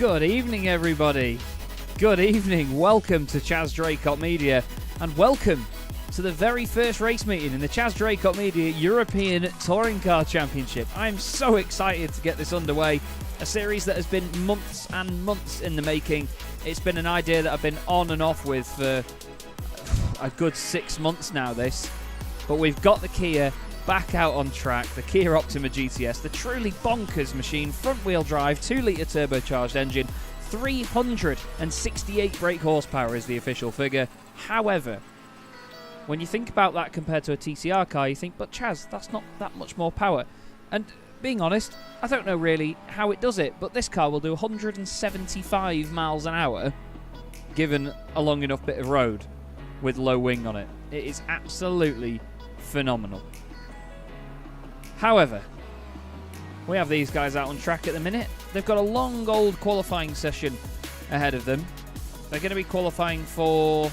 Good evening, everybody. Good evening. Welcome to Chaz Draycott Media, and welcome to the very first race meeting in the Chaz Draycott Media European Touring Car Championship. I'm so excited to get this underway. A series that has been months and months in the making. It's been an idea that I've been on and off with for a good 6 months now, but we've got the Kia back out on track, the Kia Optima GTS, the truly bonkers machine, front-wheel drive, 2-litre turbocharged engine, 368 brake horsepower is the official figure. However, when you think about that compared to a TCR car, you think, but Chaz, that's not that much more power. And being honest, I don't know really how it does it, but this car will do 175 miles an hour given a long enough bit of road with low wing on it. It is absolutely phenomenal. However, we have these guys out on track at the minute. They've got a long old qualifying session ahead of them. They're going to be qualifying for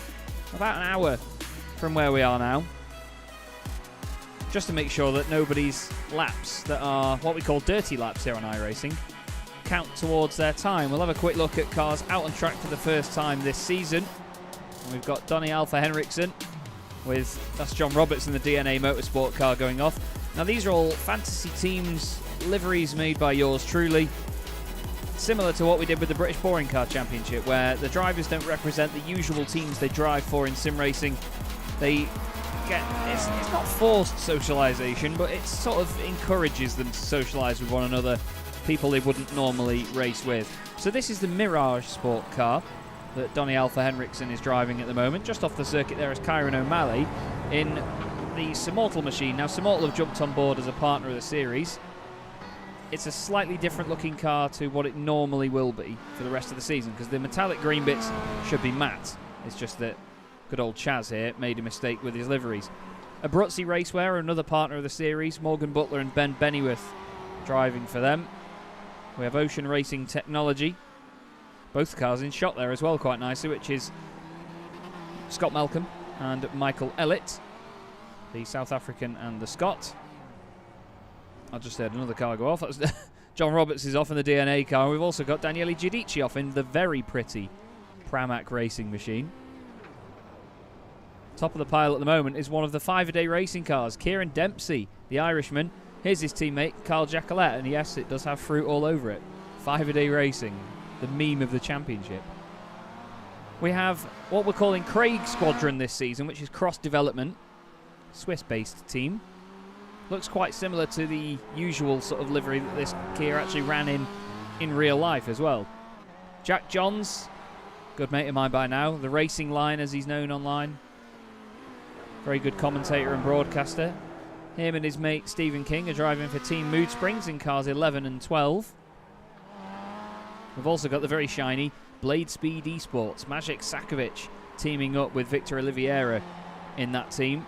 about an hour from where we are now, just to make sure that nobody's laps that are what we call dirty laps here on iRacing count towards their time. We'll have a quick look at cars out on track for the first time this season. And we've got Donny Alpha Henriksen that's John Roberts in the DNA Motorsport car going off. Now these are all fantasy teams, liveries made by yours truly, similar to what we did with the British Touring Car Championship, where the drivers don't represent the usual teams they drive for in sim racing. They get, it's not forced socialisation, but it sort of encourages them to socialise with one another, people they wouldn't normally race with. So this is the Mirage Sport car that Donny Alpha Henriksen is driving at the moment. Just off the circuit there is Kyron O'Malley in the Simortal machine. Now Simortal have jumped on board as a partner of the series. It's a slightly different looking car to what it normally will be for the rest of the season, because the metallic green bits should be matte. It's just that good old Chaz here made a mistake with his liveries. Abruzzi Raceware, another partner of the series, Morgan Butler and Ben Bennyworth driving for them. We have Ocean Racing Technology, both cars in shot there as well quite nicely, which is Scott Malcolm and Michael Ellett, the South African and the Scot. I just heard another car go off. That's John Roberts is off in the DNA car. We've also got Daniele Giudici off in the very pretty Pramac racing machine. Top of the pile at the moment is one of the 5-a-day racing cars, Kieran Dempsey, the Irishman. Here's his teammate, Carl Jacquelet, and yes, it does have fruit all over it. 5-a-day racing, the meme of the championship. We have what we're calling Craig Squadron this season, which is cross-development, Swiss-based team. Looks quite similar to the usual sort of livery that this Kia actually ran in real life as well. Jack Johns, good mate of mine by now, the Racing Line as he's known online. Very good commentator and broadcaster. Him and his mate Stephen King are driving for Team Mood Springs in cars 11 and 12. We've also got the very shiny Blade Speed Esports, Magic Sakovic teaming up with Victor Oliveira in that team.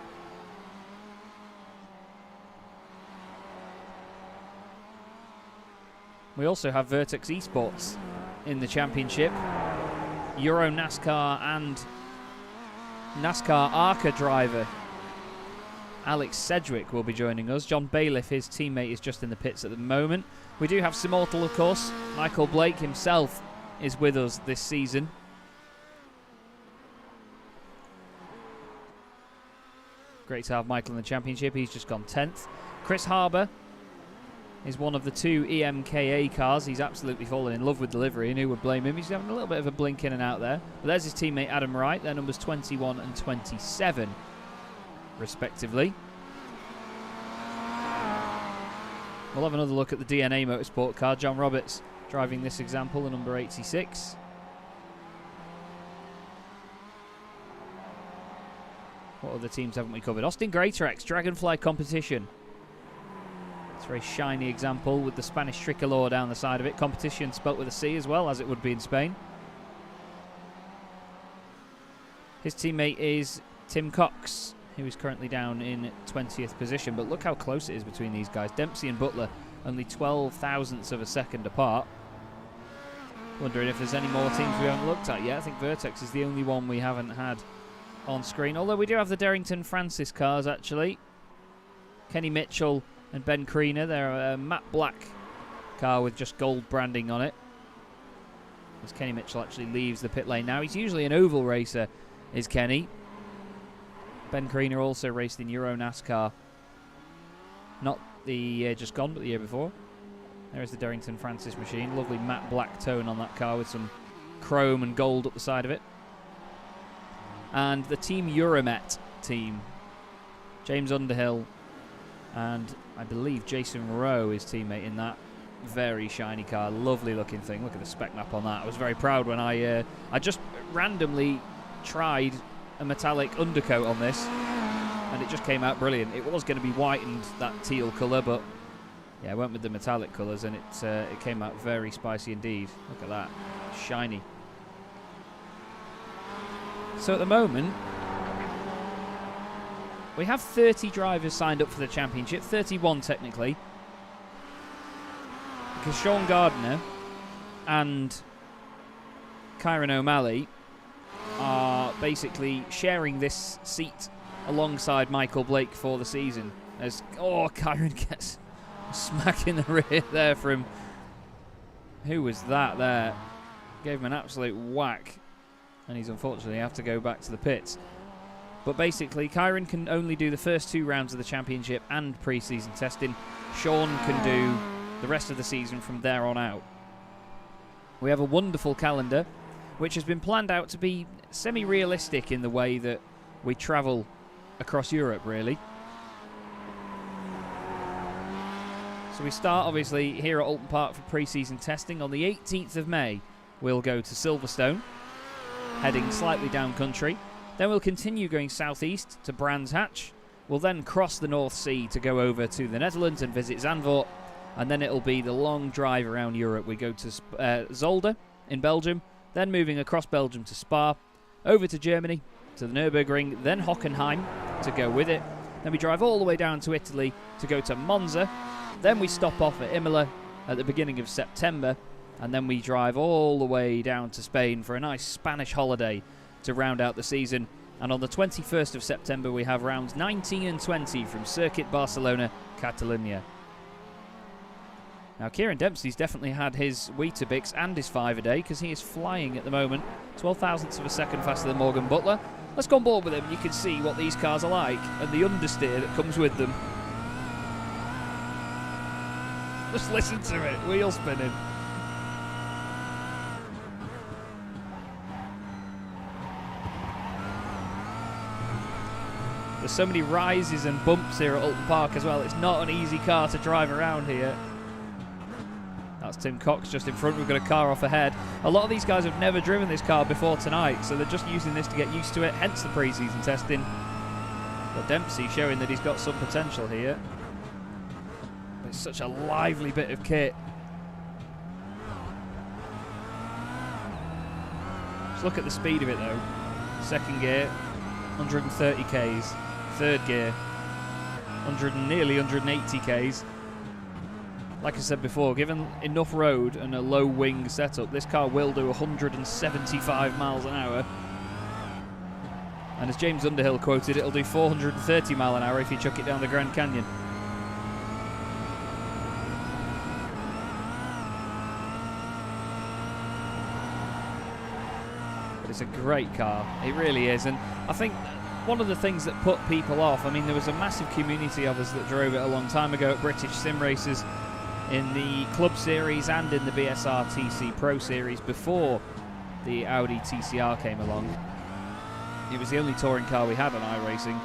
We also have Vertex Esports in the championship. Euro NASCAR and NASCAR ARCA driver Alex Sedgwick will be joining us. John Bailiff, his teammate, is just in the pits at the moment. We do have Simortal, of course. Michael Blake himself is with us this season. Great to have Michael in the championship. He's just gone 10th. Chris Harbour is one of the 2 EMKA cars. He's absolutely fallen in love with the livery, and who would blame him? He's having a little bit of a blink in and out there. But there's his teammate Adam Wright. Their numbers 21 and 27, respectively. We'll have another look at the DNA Motorsport car. John Roberts driving this example, the number 86. What other teams haven't we covered? Austin Greatorex, Dragonfly Competition. It's a very shiny example with the Spanish tricolor down the side of it. Competition spelt with a C as well, as it would be in Spain. His teammate is Tim Cox, who is currently down in 20th position. But look how close it is between these guys. Dempsey and Butler only 12 thousandths of a second apart. Wondering if there's any more teams we haven't looked at yet. I think Vertex is the only one we haven't had on screen. Although we do have the Derrington Francis cars, actually. Kenny Mitchell and Ben Kriener. They're a matte black car with just gold branding on it. as Kenny Mitchell actually leaves the pit lane now. He's usually an oval racer, is Kenny. Ben Creaner also raced in Euro NASCAR. Not the year just gone, but the year before. There's the Darrington Francis machine. Lovely matte black tone on that car with some chrome and gold up the side of it. And the Team Euromet team. James Underhill and I believe Jason Rowe is teammate in that. Very shiny car, lovely looking thing. Look at the spec map on that. I was very proud when I just randomly tried a metallic undercoat on this, and it just came out brilliant. It was going to be white and that teal colour, but yeah, I went with the metallic colours, and it came out very spicy indeed. Look at that, shiny. So at the moment, we have 30 drivers signed up for the championship, 31 technically. Because Sean Gardner and Kyron O'Malley are basically sharing this seat alongside Michael Blake for the season. As Kyron gets a smack in the rear there from... Who was that there? Gave him an absolute whack. And he's unfortunately have to go back to the pits. But basically, Kyron can only do the first 2 rounds of the championship and pre-season testing. Sean can do the rest of the season from there on out. We have a wonderful calendar, which has been planned out to be semi-realistic in the way that we travel across Europe, really. So we start, obviously, here at Oulton Park for pre-season testing. On the 18th of May, we'll go to Silverstone, heading slightly down country. Then we'll continue going southeast to Brands Hatch. We'll then cross the North Sea to go over to the Netherlands and visit Zandvoort. And then it'll be the long drive around Europe. We go to Zolder in Belgium, then moving across Belgium to Spa, over to Germany, to the Nürburgring, then Hockenheim to go with it. Then we drive all the way down to Italy to go to Monza. Then we stop off at Imola at the beginning of September. And then we drive all the way down to Spain for a nice Spanish holiday to round out the season. And on the 21st of September, we have rounds 19 and 20 from Circuit Barcelona, Catalunya. Now, Kieran Dempsey's definitely had his Weetabix and his 5 a day because he is flying at the moment, 12 thousandths of a second faster than Morgan Butler. Let's go on board with him. You can see what these cars are like and the understeer that comes with them. Just listen to it, wheel spinning. There's so many rises and bumps here at Oulton Park as well. It's not an easy car to drive around here. That's Tim Cox just in front. We've got a car off ahead. A lot of these guys have never driven this car before tonight, so they're just using this to get used to it, hence the pre-season testing. But Dempsey showing that he's got some potential here. It's such a lively bit of kit. Just look at the speed of it though. Second gear, 130 k's. Third gear, nearly 180 k's. Like I said before, given enough road and a low wing setup, this car will do 175 miles an hour. And as James Underhill quoted, it'll do 430 mile an hour if you chuck it down the Grand Canyon. But it's a great car, it really is. And I think one of the things that put people off, I mean, there was a massive community of us that drove it a long time ago at British Sim Racers, in the Club Series and in the BSR TC Pro Series before the Audi TCR came along. It was the only touring car we had on iRacing.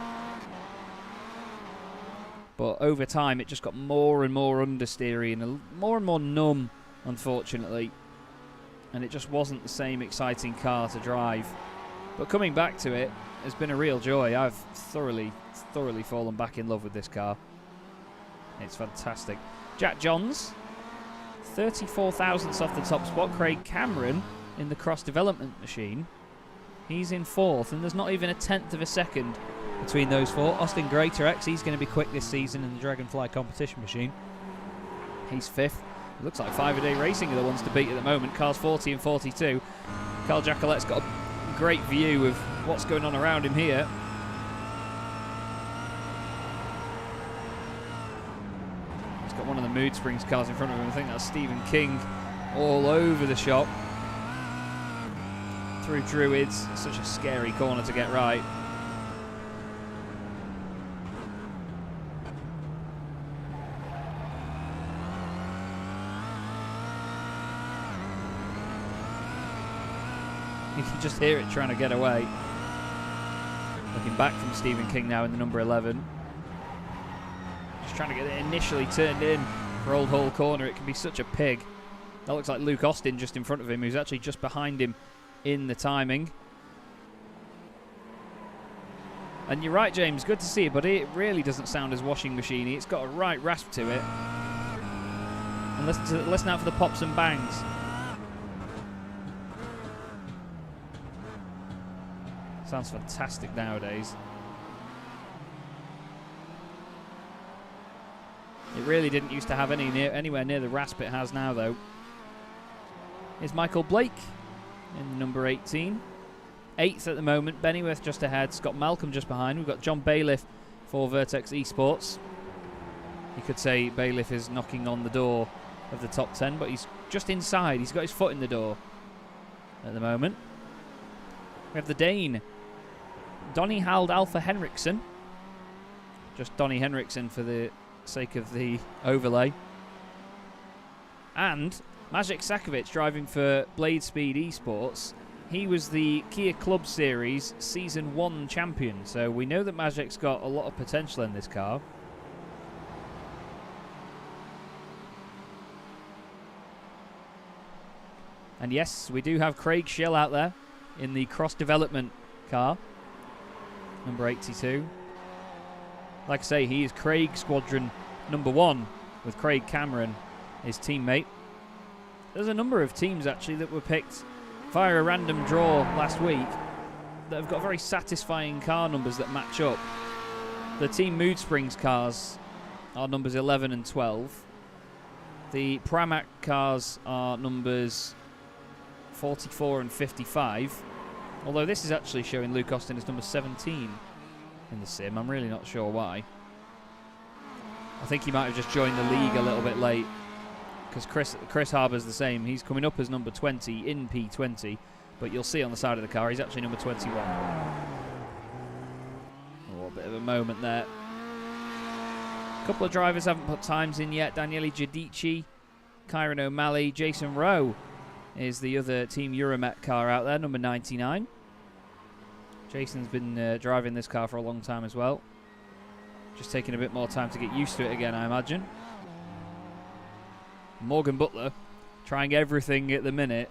But over time it just got more and more understeery and more numb, unfortunately. And it just wasn't the same exciting car to drive. But coming back to it has been a real joy. I've thoroughly fallen back in love with this car. It's fantastic. Jack Johns, 34 thousandths off the top spot. Craig Cameron in the cross development machine. He's in 4th, and there's not even a 1/10 of a second between those 4. Austin Greatorex, he's going to be quick this season in the Dragonfly competition machine. He's 5th. It looks like 5 a day racing are the ones to beat at the moment. Cars 40 and 42. Carl Jacolette's got a great view of what's going on around him here. Got one of the Mood Springs cars in front of him. I think that's Stephen King all over the shop. through Druids. It's such a scary corner to get right. You can just hear it trying to get away. Looking back from Stephen King now in the number 11. Just trying to get it initially turned in for Old Hall Corner. It can be such a pig. That looks like Luke Austin just in front of him, who's actually just behind him in the timing. And you're right, James, good to see it, but it really doesn't sound as washing machine-y. It's got a right rasp to it. And listen out for the pops and bangs. Sounds fantastic nowadays. It really didn't used to have anywhere near the rasp it has now, though. Here's Michael Blake in number 18. 8th at the moment. Bennyworth just ahead. Scott Malcolm just behind. We've got John Bailiff for Vertex Esports. You could say Bailiff is knocking on the door of the top 10, but he's just inside. He's got his foot in the door at the moment. We have the Dane, Donny Hald Alpha Henriksen. Just Donny Henriksen for the sake of the overlay. And Maciej Sakovic driving for Blade Speed Esports. He was the Kia Club Series Season 1 champion, so we know that Maciej's got a lot of potential in this car. And yes, we do have Craig Schill out there in the cross-development car, number 82. Like I say, he is Craig Squadron number 1 with Craig Cameron, his teammate. There's a number of teams actually that were picked via a random draw last week that have got very satisfying car numbers that match up. The Team Mood Springs cars are numbers 11 and 12. The Pramac cars are numbers 44 and 55. Although this is actually showing Luke Austin as number 17 in the sim. I'm really not sure why. I think he might have just joined the league a little bit late, because Chris Harbour's the same. He's coming up as number 20 in P20, but you'll see on the side of the car he's actually number 21. Oh, a bit of a moment there. A couple of drivers haven't put times in yet. Daniele Giudici, Kyron O'Malley, Jason Rowe is the other Team Euromet car out there, number 99. Jason's been driving this car for a long time as well. Just taking a bit more time to get used to it again, I imagine. Morgan Butler trying everything at the minute.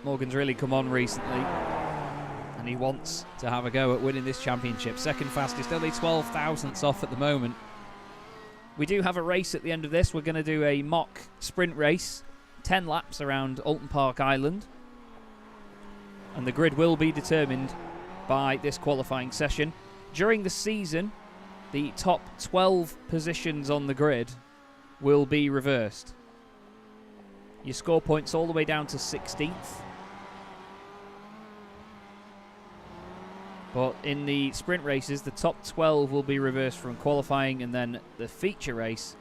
Morgan's really come on recently, and he wants to have a go at winning this championship. Second fastest, only 12 thousandths off at the moment. We do have a race at the end of this. We're going to do a mock sprint race, 10 laps around Oulton Park Island, and the grid will be determined by this qualifying session. During the season, the top 12 positions on the grid will be reversed. You score points all the way down to 16th. But in the sprint races, the top 12 will be reversed from qualifying, and then the feature race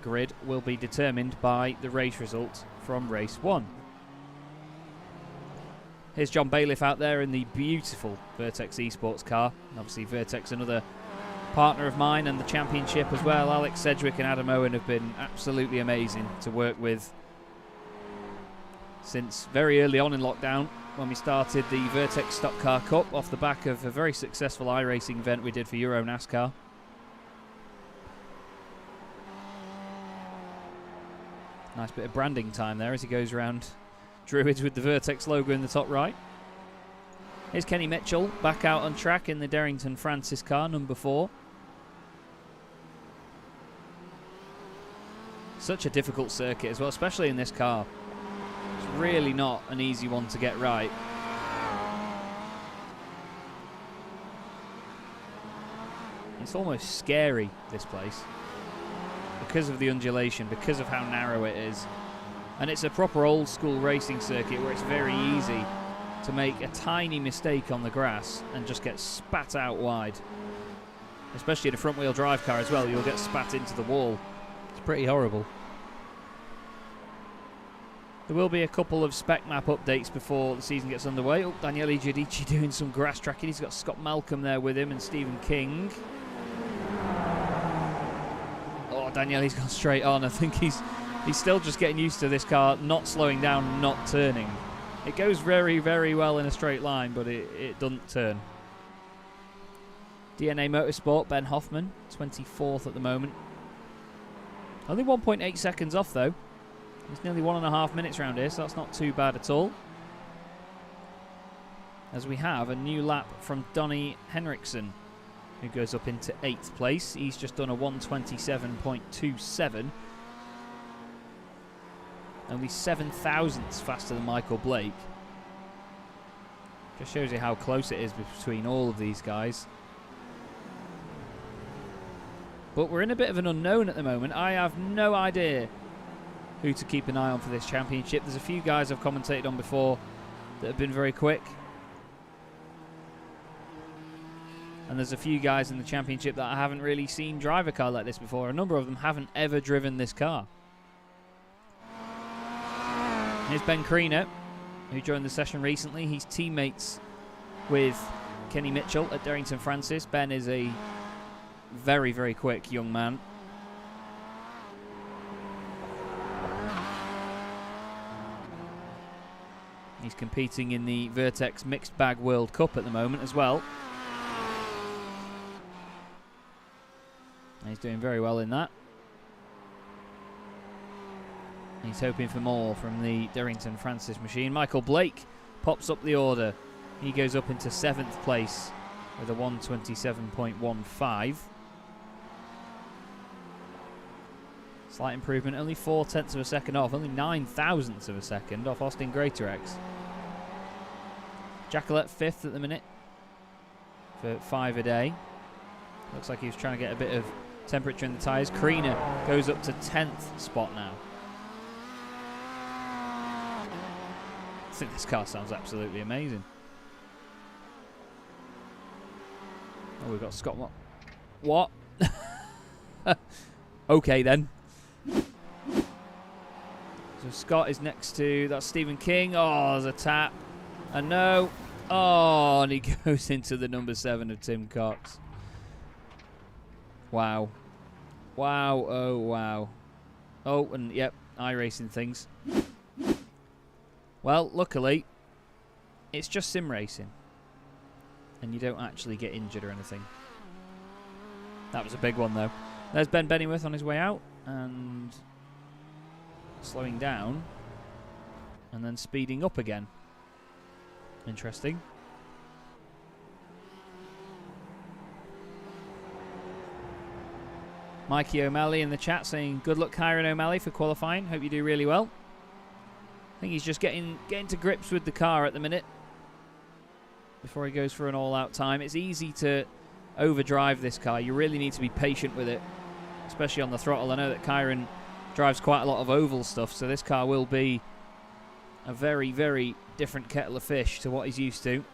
grid will be determined by the race result from race 1. Here's John Bailiff out there in the beautiful Vertex Esports car. Obviously Vertex, another partner of mine, and the championship as well. Alex Sedgwick and Adam Owen have been absolutely amazing to work with since very early on in lockdown, when we started the Vertex Stock Car Cup off the back of a very successful iRacing event we did for Euro NASCAR. Nice bit of branding time there as he goes around Druids with the Vertex logo in the top right. Here's Kenny Mitchell back out on track in the Darrington Francis car, number 4. Such a difficult circuit as well, especially in this car. It's really not an easy one to get right. It's almost scary, this place, because of the undulation, because of how narrow it is. And it's a proper old school racing circuit where it's very easy to make a tiny mistake on the grass and just get spat out wide. Especially in a front wheel drive car as well, you'll get spat into the wall. It's pretty horrible. There will be a couple of spec map updates before the season gets underway. Oh, Daniele Giudici doing some grass tracking. He's got Scott Malcolm there with him and Stephen King. Oh, Daniele's gone straight on. I think he's still just getting used to this car not slowing down, not turning. It goes very, very well in a straight line, but it doesn't turn. DNA Motorsport, Ben Hoffman, 24th at the moment. Only 1.8 seconds off, though. It's nearly 1.5 minutes around here, so that's not too bad at all. As we have a new lap from Donny Henriksen, who goes up into 8th place. He's just done a 1:27.27. Only 7 thousandths faster than Michael Blake. Just shows you how close it is between all of these guys. But we're in a bit of an unknown at the moment. I have no idea who to keep an eye on for this championship. There's a few guys I've commentated on before that have been very quick. And there's a few guys in the championship that I haven't really seen drive a car like this before. A number of them haven't ever driven this car. Here's Ben Creaner, who joined the session recently. He's teammates with Kenny Mitchell at Darrington Francis. Ben is a very, very quick young man. He's competing in the Vertex Mixed Bag World Cup at the moment as well. And he's doing very well in that. He's hoping for more from the Darrington Francis machine. Michael Blake pops up the order. He goes up into 7th place with a 1:27.15. Slight improvement, only 4/10 of a second off, only 9 thousandths of a second off Austin Greatorex. Jackalette 5th at the minute for 5 a day. Looks like he was trying to get a bit of temperature in the tyres. Creaner goes up to 10th spot now. I think this car sounds absolutely amazing. Oh, we've got Scott. What? Okay then. So Scott is next to, that's Stephen King. Oh, there's a tap. And no. Oh, and he goes into the number 7 of Tim Cox. Wow. Wow, oh wow. Oh, and yep, iRacing things. Well, luckily, it's just sim racing. And you don't actually get injured or anything. That was a big one, though. There's Ben Bennyworth on his way out. And slowing down. And then speeding up again. Interesting. Mikey O'Malley in the chat saying, good luck, Kyron O'Malley, for qualifying. Hope you do really well. I think he's just getting to grips with the car at the minute before he goes for an all-out time. It's easy to overdrive this car. You really need to be patient with it, especially on the throttle. I know that Kyron drives quite a lot of oval stuff, so this car will be a very, very different kettle of fish to what he's used to.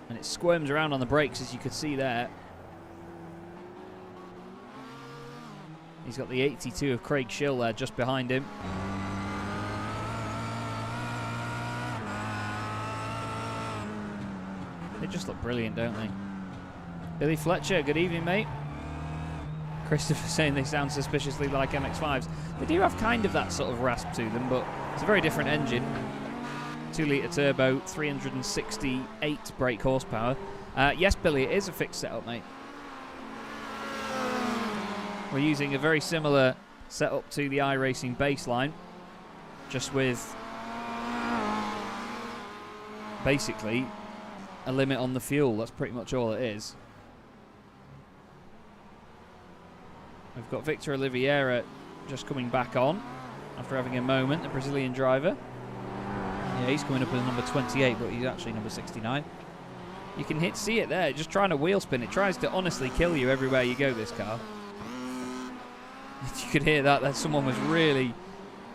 And it squirms around on the brakes, as you could see there. He's got the 82 of Craig Schill there just behind him. They just look brilliant, don't they? Billy Fletcher, good evening, mate. Christopher saying they sound suspiciously like MX-5s. They do have kind of that sort of rasp to them, but it's a very different engine. 2-litre turbo, 368 brake horsepower. Yes, Billy, it is a fixed setup, mate. We're using a very similar setup to the iRacing baseline, just with basically a limit on the fuel. That's pretty much all it is. We've got Victor Oliveira just coming back on after having a moment, the Brazilian driver. Yeah, he's coming up as number 28, but he's actually number 69. You can see it there, just trying to wheel spin. It tries to honestly kill you everywhere you go, this car. You could hear that someone was really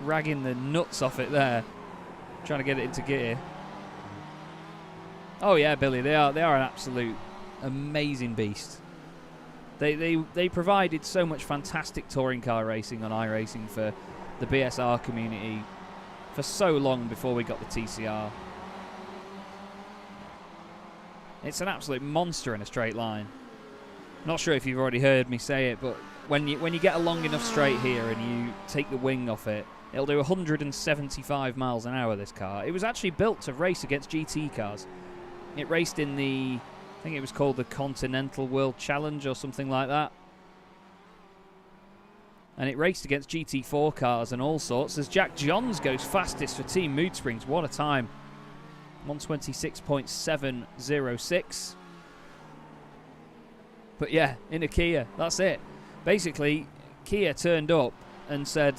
ragging the nuts off it there, trying to get it into gear. Oh yeah, Billy, they are an absolute amazing beast. They provided so much fantastic touring car racing on iRacing for the BSR community for so long before we got the TCR. It's an absolute monster in a straight line. Not sure if you've already heard me say it, but when you get a long enough straight here and you take the wing off it, it'll do 175 miles an hour, this car. It was actually built to race against GT cars. It raced in the, I think it was called the Continental World Challenge or something like that. And it raced against GT4 cars and all sorts, as Jack Johns goes fastest for Team Mood Springs. What a time. 126.706. But yeah, in a Kia, that's it. Basically, Kia turned up and said,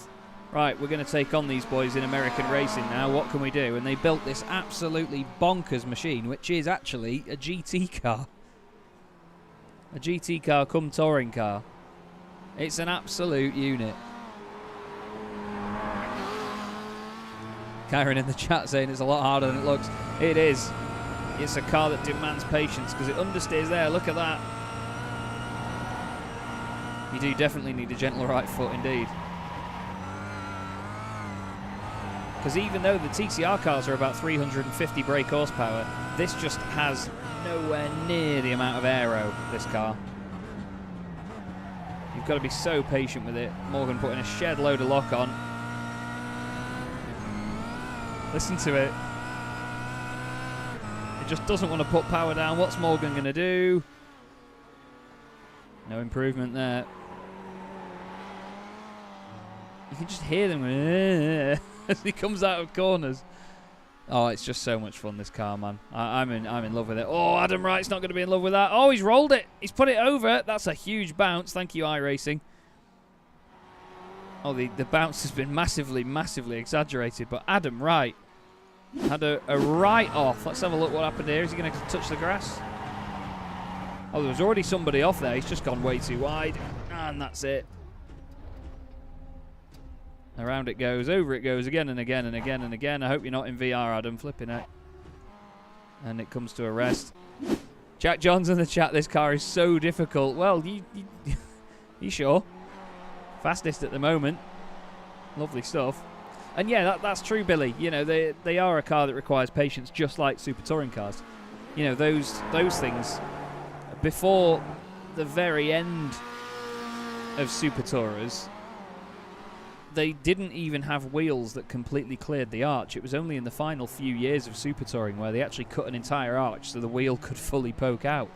right, we're going to take on these boys in American racing now. What can we do? And they built this absolutely bonkers machine, which is actually a GT car. A GT car come touring car. It's an absolute unit. Karen in the chat saying it's a lot harder than it looks. It is. It's a car that demands patience because it understeers there. Look at that. You do definitely need a gentle right foot indeed. Because even though the TCR cars are about 350 brake horsepower, this just has nowhere near the amount of aero, this car. You've got to be so patient with it. Morgan putting a shed load of lock on. Listen to it. It just doesn't want to put power down. What's Morgan going to do? No improvement there. You can just hear them as he comes out of corners. Oh, it's just so much fun, this car, man. I'm in love with it. Oh, Adam Wright's not going to be in love with that. Oh, he's rolled it. He's put it over. That's a huge bounce. Thank you, iRacing. Oh, the bounce has been massively, massively exaggerated. But Adam Wright had a right off. Let's have a look what happened here. Is he going to touch the grass? Oh, there was already somebody off there. He's just gone way too wide. And that's it. Around it goes, over it goes, again and again and again and again. I hope you're not in VR, Adam. Flipping it. And it comes to a rest. Jack Johns in the chat, this car is so difficult. Well, you sure? Fastest at the moment. Lovely stuff. And yeah, that's true, Billy. You know, they are a car that requires patience, just like super touring cars. You know, those things, before the very end of super tourers, they didn't even have wheels that completely cleared the arch. It was only in the final few years of super touring where they actually cut an entire arch so the wheel could fully poke out.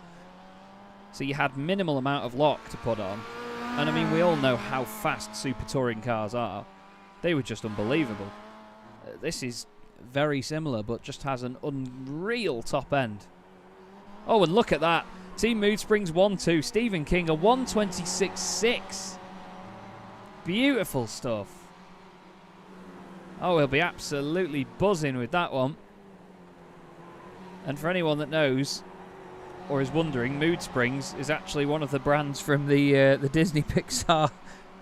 So you had minimal amount of lock to put on. And I mean, we all know how fast super touring cars are. They were just unbelievable. This is very similar, but just has an unreal top end. Oh, and look at that. Team Mood Springs 1-2. Stephen King, a 126.6. Beautiful stuff. Oh, he'll be absolutely buzzing with that one. And for anyone that knows or is wondering, Mood Springs is actually one of the brands from the Disney Pixar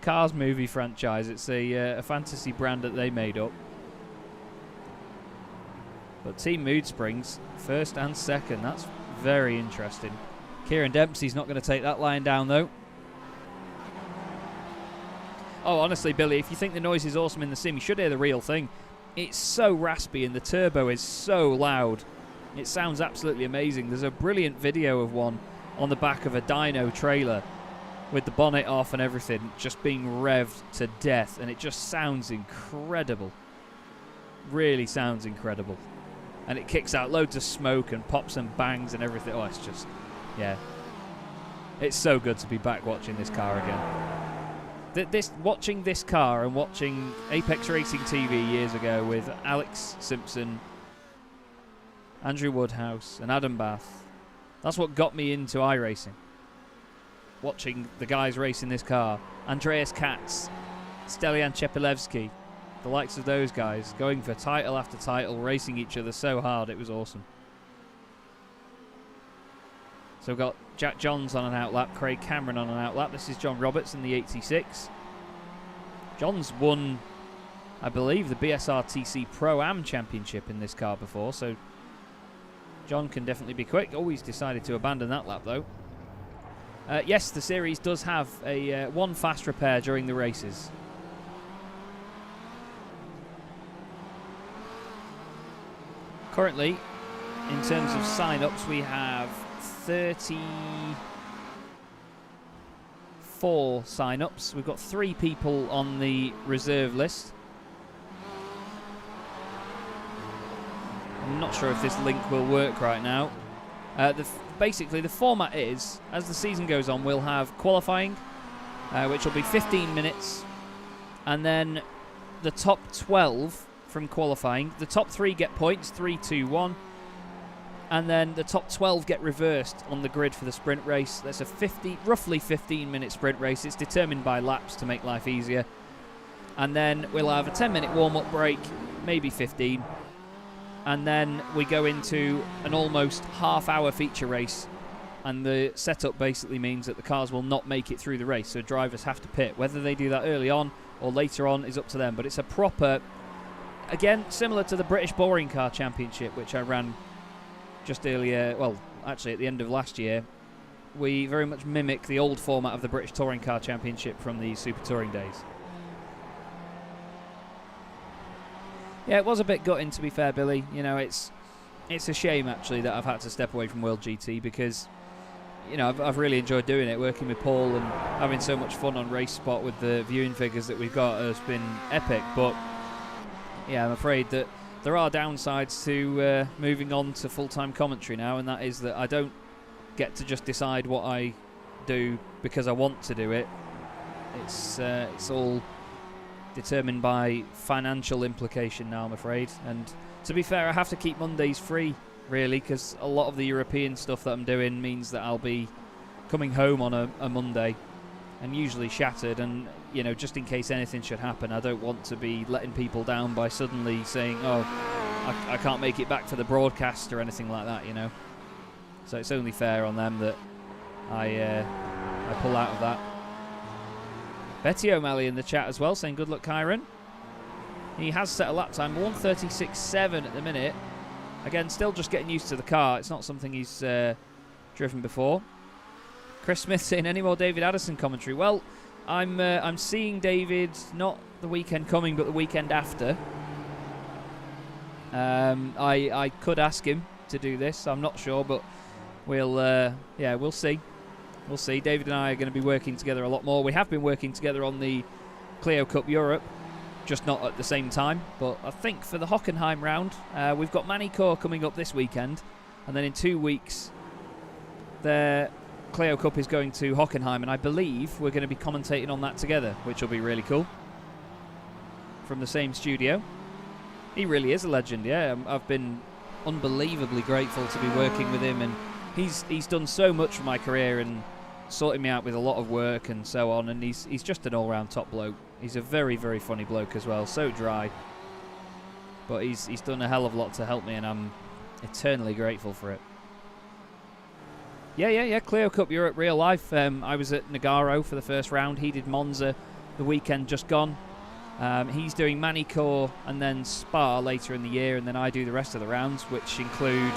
Cars movie franchise. It's a fantasy brand that they made up. But Team Mood Springs, first and second. That's very interesting. Kieran Dempsey's not going to take that line down, though. Oh, honestly, Billy, if you think the noise is awesome in the sim, you should hear the real thing. It's so raspy and the turbo is so loud. It sounds absolutely amazing. There's a brilliant video of one on the back of a dyno trailer with the bonnet off and everything, just being revved to death, and it just sounds incredible. Really sounds incredible. And it kicks out loads of smoke and pops and bangs and everything. Oh, it's just, yeah. It's so good to be back watching this car again. Watching this car and watching Apex Racing TV years ago with Alex Simpson, Andrew Woodhouse and Adam Bath, that's what got me into iRacing. Watching the guys racing this car. Andreas Katz, Stelian Chepelevsky, the likes of those guys, going for title after title, racing each other so hard, it was awesome. So we've got Jack Johns on an outlap, Craig Cameron on an outlap. This is John Roberts in the 86. Johns won, I believe, the BSR-TC Pro-Am Championship in this car before, so John can definitely be quick. Oh, he's decided to abandon that lap, though. Yes, the series does have a one fast repair during the races. Currently, in terms of sign-ups, we have 34 sign-ups. We've got 3 people on the reserve list. I'm not sure if this link will work right now. Basically, the format is, as the season goes on, we'll have qualifying, which will be 15 minutes, and then the top 12 from qualifying. The top 3 get points, 3, 2, 1, and then the top 12 get reversed on the grid for the sprint race. That's a roughly 15-minute sprint race. It's determined by laps to make life easier. And then we'll have a 10-minute warm-up break, maybe 15. And then we go into an almost half-hour feature race. And the setup basically means that the cars will not make it through the race, so drivers have to pit. Whether they do that early on or later on is up to them. But it's a proper, again, similar to the British Boring Car Championship, which I ran just earlier, well, actually at the end of last year. We very much mimic the old format of the British Touring Car Championship from the Super Touring days. Yeah, it was a bit gutting, to be fair, Billy. You know, it's a shame, actually, that I've had to step away from World GT because, you know, I've really enjoyed doing it, working with Paul and having so much fun on Race Spot with the viewing figures that we've got has been epic. But, yeah, I'm afraid that there are downsides to moving on to full-time commentary now, and that is that I don't get to just decide what I do because I want to do it. It's all determined by financial implication now, I'm afraid. And to be fair, I have to keep Mondays free, really, because a lot of the European stuff that I'm doing means that I'll be coming home on a Monday and usually shattered, and, you know, just in case anything should happen, I don't want to be letting people down by suddenly saying, oh, I can't make it back for the broadcast or anything like that, you know. So it's only fair on them that I pull out of that. Betty O'Malley in the chat as well, saying good luck, Kyron. He has set a lap time, 1:36.7 at the minute. Again, still just getting used to the car. It's not something he's driven before. Chris Smith saying, any more David Addison commentary? Well, I'm seeing David not the weekend coming, but the weekend after. I could ask him to do this. I'm not sure, but we'll see. We'll see. David and I are going to be working together a lot more. We have been working together on the Clio Cup Europe, just not at the same time. But I think for the Hockenheim round, we've got Manicourt coming up this weekend, and then in 2 weeks, their Clio Cup is going to Hockenheim, and I believe we're going to be commentating on that together, which will be really cool. From the same studio. He really is a legend, yeah. I've been unbelievably grateful to be working with him, and he's done so much for my career and sorting me out with a lot of work and so on, and he's just an all-round top bloke. He's a very, very funny bloke as well, so dry. But he's done a hell of a lot to help me, and I'm eternally grateful for it. Yeah, Clio Cup Europe real life. I was at Nogaro for the first round. He did Monza the weekend just gone. He's doing Manicourt and then Spa later in the year, and then I do the rest of the rounds, which include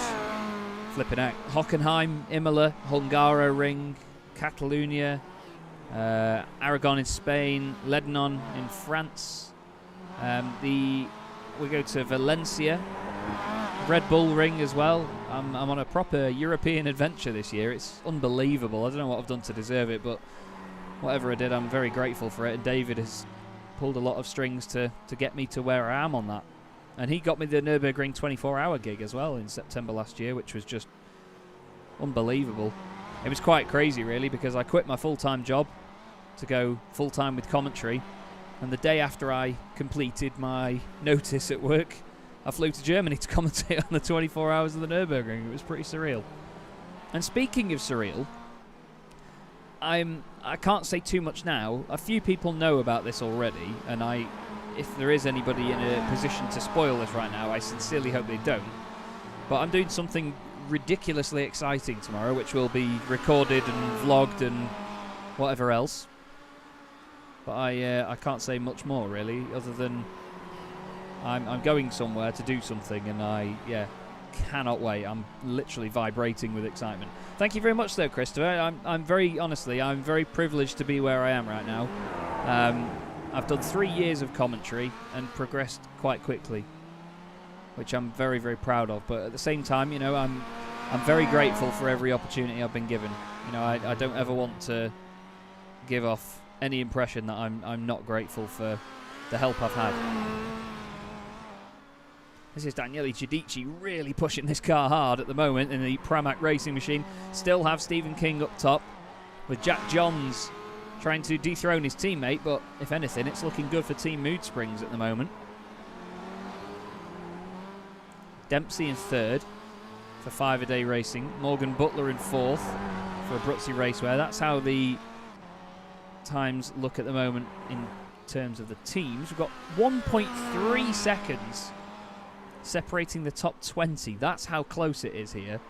flipping out Hockenheim, Imola, Hungaro Ring, Catalonia, Aragon in Spain, Lebanon in France. We go to Valencia, Red Bull Ring as well. I'm on a proper European adventure this year. It's unbelievable. I don't know what I've done to deserve it, but whatever I did, I'm very grateful for it. And David has pulled a lot of strings to get me to where I am on that. And he got me the Nürburgring 24-hour gig as well in September last year, which was just unbelievable. It was quite crazy, really, because I quit my full-time job to go full-time with commentary. And the day after I completed my notice at work, I flew to Germany to commentate on the 24 hours of the Nürburgring. It was pretty surreal. And speaking of surreal, I can't say too much now. A few people know about this already, and if there is anybody in a position to spoil this right now, I sincerely hope they don't. But I'm doing something ridiculously exciting tomorrow, which will be recorded and vlogged and whatever else. But I can't say much more, really, other than I'm going somewhere to do something, and I cannot wait. I'm literally vibrating with excitement. Thank you very much, though, Christopher. I'm very privileged to be where I am right now. I've done 3 years of commentary and progressed quite quickly. which I'm very, very proud of. But at the same time, you know, I'm very grateful for every opportunity I've been given. You know, I don't ever want to give off any impression that I'm not grateful for the help I've had. This is Daniele Giudici really pushing this car hard at the moment in the Pramac racing machine. Still have Stephen King up top with Jack Johns trying to dethrone his teammate, but if anything, it's looking good for Team Mood Springs at the moment. Dempsey in third for 5-a-day racing. Morgan Butler in fourth for Abruzzi Raceway. That's how the times look at the moment in terms of the teams. We've got 1.3 seconds separating the top 20. That's how close it is here.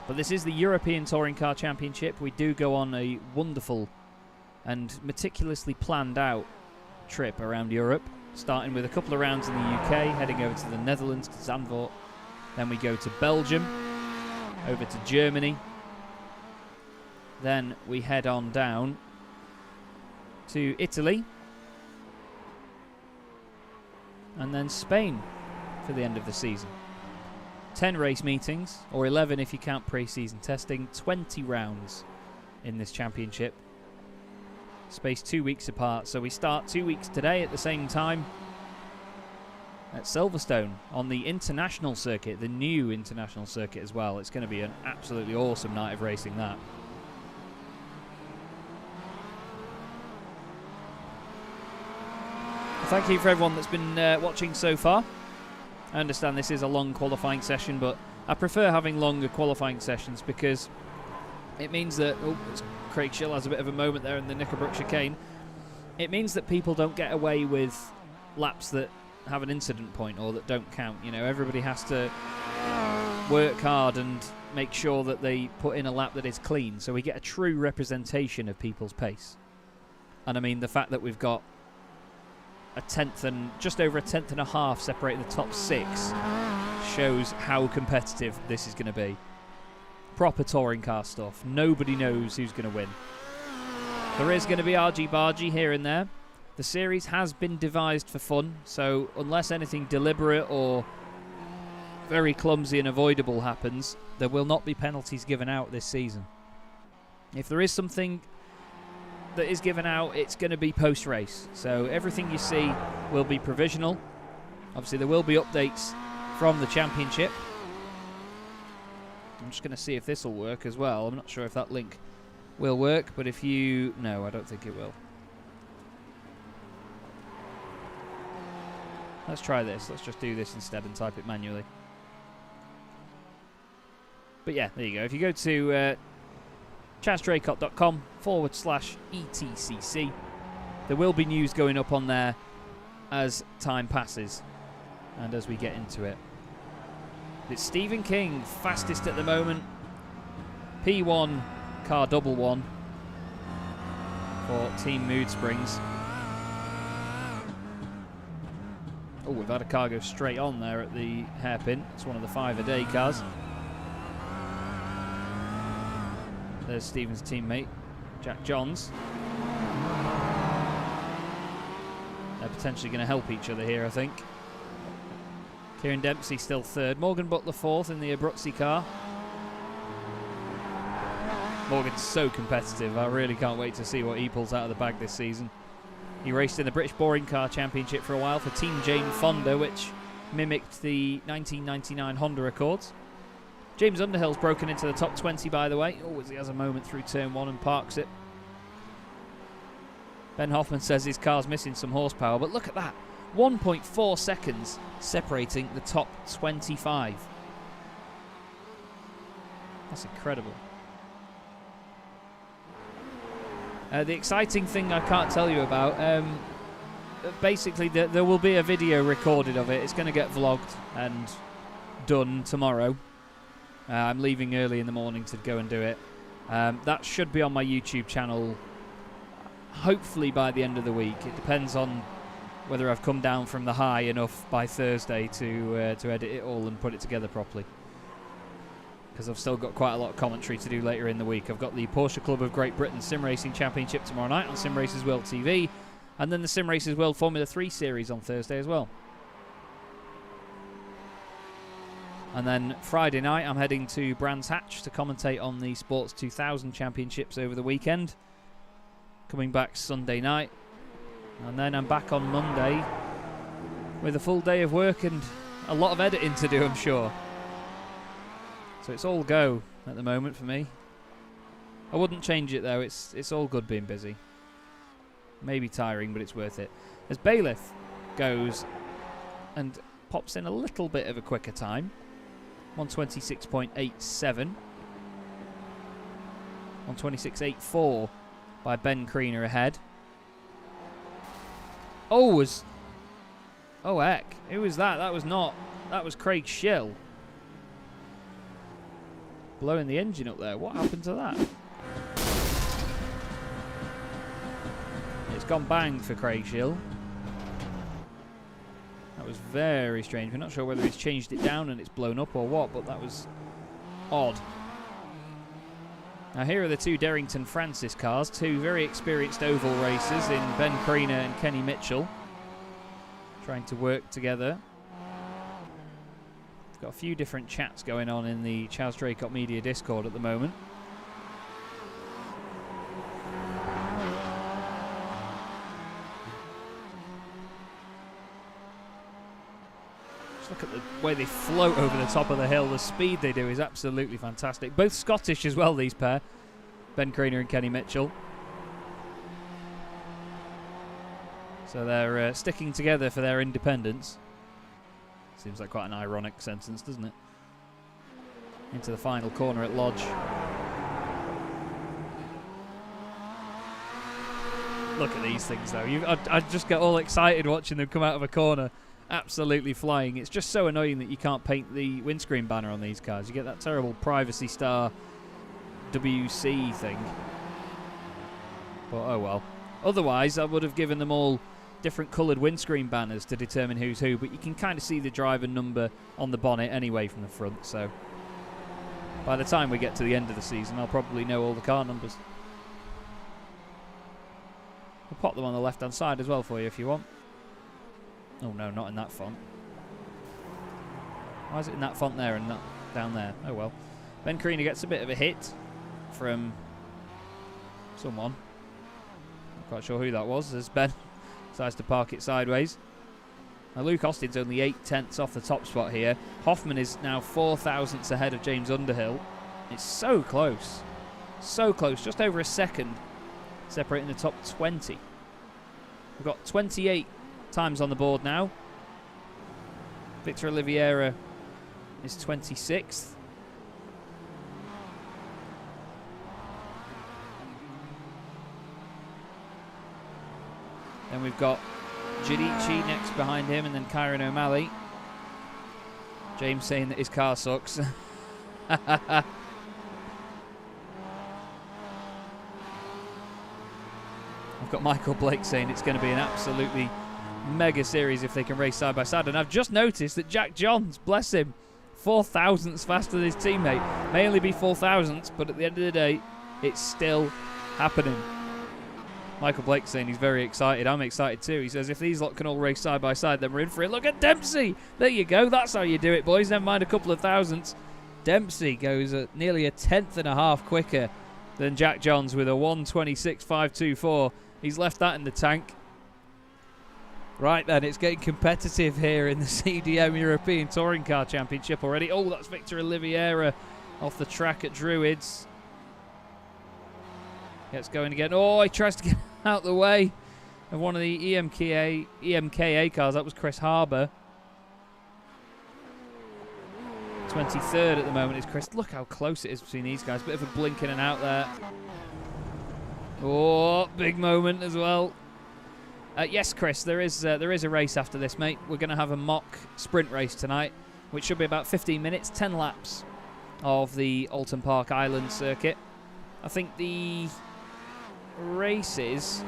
But this is the European Touring Car Championship. We do go on a wonderful and meticulously planned out trip around Europe, starting with a couple of rounds in the UK, heading over to the Netherlands, to Zandvoort. Then we go to Belgium, over to Germany. Then we head on down to Italy. And then Spain for the end of the season. 10 race meetings, or 11 if you count pre-season testing, 20 rounds in this championship. Spaced 2 weeks apart, so we start 2 weeks today at the same time at Silverstone on the international circuit, the new international circuit as well. It's going to be an absolutely awesome night of racing, that. Thank you for everyone that's been watching so far. I understand this is a long qualifying session, but I prefer having longer qualifying sessions because it means that... Oh, Craig Schill has a bit of a moment there in the Knickerbrook chicane. It means that people don't get away with laps that have an incident point or that don't count. You know, everybody has to work hard and make sure that they put in a lap that is clean, so we get a true representation of people's pace. And I mean, the fact that we've got a tenth and just over a tenth and a half separating the top 6 shows how competitive this is going to be. Proper touring car stuff. Nobody knows who's going to win. There is going to be argy-bargy here and there. The series has been devised for fun, so unless anything deliberate or very clumsy and avoidable happens, there will not be penalties given out this season. If there is something that is given out, it's going to be post-race. So everything you see will be provisional. Obviously, there will be updates from the championship. I'm just going to see if this will work as well. I'm not sure if that link will work, but if you... No, I don't think it will. Let's try this. Let's just do this instead and type it manually. But yeah, there you go. If you go to chazdraycott.com/ETCC, there will be news going up on there as time passes and as we get into it. It's Stephen King, fastest at the moment. P1 car double one for Team Mood Springs. Oh, we've had a car go straight on there at the hairpin. It's one of the 5-a-day cars. There's Stephen's teammate, Jack Johns. They're potentially going to help each other here, I think. Kieran Dempsey still third. Morgan Butler fourth in the Abruzzi car. Morgan's so competitive. I really can't wait to see what he pulls out of the bag this season. He raced in the British Boring Car Championship for a while for Team Jane Fonda, which mimicked the 1999 Honda Accords. James Underhill's broken into the top 20, by the way. Oh, he has a moment through turn 1 and parks it. Ben Hoffman says his car's missing some horsepower, but look at that. 1.4 seconds separating the top 25. That's incredible. The exciting thing I can't tell you about, basically there will be a video recorded of it. It's going to get vlogged and done tomorrow. I'm leaving early in the morning to go and do it. That should be on my YouTube channel hopefully by the end of the week. It depends on whether I've come down from the high enough by Thursday to edit it all and put it together properly. Because I've still got quite a lot of commentary to do later in the week. I've got the Porsche Club of Great Britain Sim Racing Championship tomorrow night on Sim Racers World TV. And then the Sim Racers World Formula 3 Series on Thursday as well. And then Friday night, I'm heading to Brands Hatch to commentate on the Sports 2000 Championships over the weekend. Coming back Sunday night. And then I'm back on Monday with a full day of work and a lot of editing to do, I'm sure. So it's all go at the moment for me. I wouldn't change it though, it's all good being busy. Maybe tiring, but it's worth it. As Bailiff goes and pops in a little bit of a quicker time. 126.87. 126.84 by Ben Kriener ahead. Oh, heck. Who was that? That was Craig Schill. Blowing the engine up there. What happened to that? It's gone bang for Craig Schill. That was very strange. We're not sure whether he's changed it down and it's blown up or what, but that was odd. Now here are the two Derrington Francis cars, two very experienced oval racers in Ben Kriener and Kenny Mitchell, trying to work together. We've got a few different chats going on in the Chaz Draycott Media Discord at the moment. Look at the way they float over the top of the hill. The speed they do is absolutely fantastic. Both Scottish as well, these pair. Ben Kriener and Kenny Mitchell. So they're sticking together for their independence. Seems like quite an ironic sentence, doesn't it? Into the final corner at Lodge. Look at these things, though. I just get all excited watching them come out of a corner. Absolutely flying. It's just so annoying that you can't paint the windscreen banner on these cars. You get that terrible Privacy Star WC thing. But oh well. Otherwise, I would have given them all different coloured windscreen banners to determine who's who, but you can kind of see the driver number on the bonnet anyway from the front, so by the time we get to the end of the season, I'll probably know all the car numbers. I'll pop them on the left-hand side as well for you if you want. Oh no, not in that font. Why is it in that font there and not down there? Oh well. Ben Kriener gets a bit of a hit from someone. Not quite sure who that was, as Ben decides to park it sideways. Now Luke Austin's only 8/10 off the top spot here. Hoffman is now 4 thousandths ahead of James Underhill. It's so close. So close, just over a second separating the top 20. We've got 28 times on the board now. Victor Oliveira is 26th. Then we've got Giudici next behind him, and then Kyron O'Malley. James saying that his car sucks. I've got Michael Blake saying it's going to be an absolutely mega series if they can race side by side. And I've just noticed that Jack Johns, bless him, 4 thousandths faster than his teammate. May only be 4 thousandths, but at the end of the day, it's still happening. Michael Blake saying he's very excited. I'm excited too. He says if these lot can all race side by side, then we're in for it. Look at Dempsey. There you go. That's how you do it, boys. Never mind a couple of thousandths. Dempsey goes at nearly a 1/10.5 quicker than Jack Johns with a 1:26.524. He's left that in the tank. Right then, it's getting competitive here in the CDM European Touring Car Championship already. Oh, that's Victor Oliveira off the track at Druids. Gets going again. Oh, he tries to get out the way of one of the EMKA cars. That was Chris Harbour. 23rd at the moment is Chris. Look how close it is between these guys. Bit of a blink in and out there. Oh, big moment as well. Yes, Chris, there is a race after this, mate. We're going to have a mock sprint race tonight, which should be about 15 minutes, 10 laps of the Oulton Park Island circuit. I think the races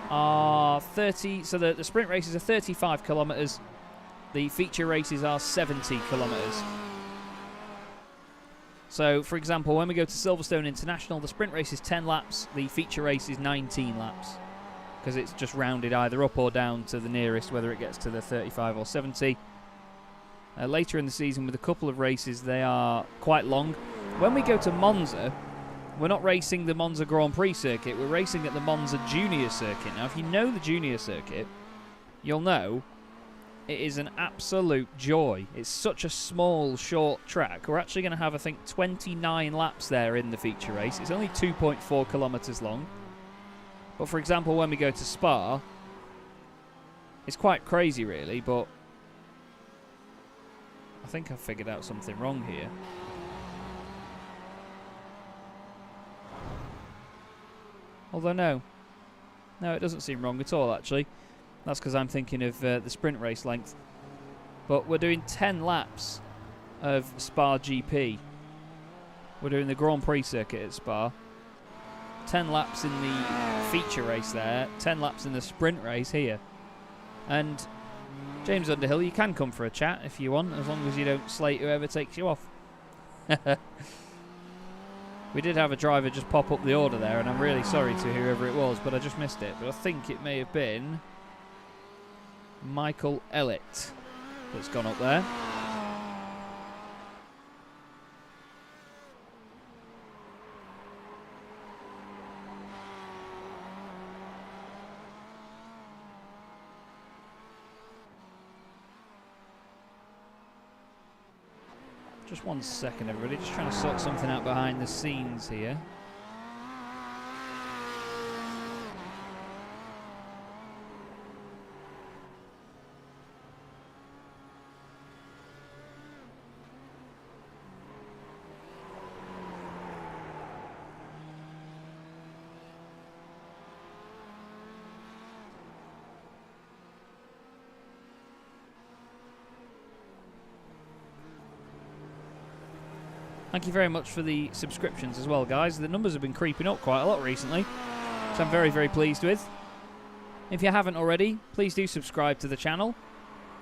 are 30, so the sprint races are 35 kilometres. The feature races are 70 kilometres. So, for example, when we go to Silverstone International, the sprint race is 10 laps, the feature race is 19 laps. because it's just rounded either up or down to the nearest, whether it gets to the 35 or 70. Later in the season, with a couple of races, they are quite long. When we go to Monza, we're not racing the Monza Grand Prix circuit, we're racing at the Monza Junior circuit. Now, if you know the Junior circuit, you'll know it is an absolute joy. It's such a small, short track. We're actually going to have, I think, 29 laps there in the feature race. It's only 2.4 kilometres long. But, for example, when we go to Spa, it's quite crazy, really, but I think I've figured out something wrong here. Although, no, it doesn't seem wrong at all, actually. That's because I'm thinking of the sprint race length. But we're doing 10 laps of Spa GP. We're doing the Grand Prix circuit at Spa. 10 laps in the feature race there. 10 laps in the sprint race here. And James Underhill, you can come for a chat if you want, as long as you don't slate whoever takes you off. We did have a driver just pop up the order there, and I'm really sorry to whoever it was, but I just missed it. But I think it may have been Michael Ellett that's gone up there. Just 1 second, everybody. Just trying to sort something out behind the scenes here. Thank you very much for the subscriptions as well, guys. The numbers have been creeping up quite a lot recently, so I'm very, very pleased with. If you haven't already, please do subscribe to the channel.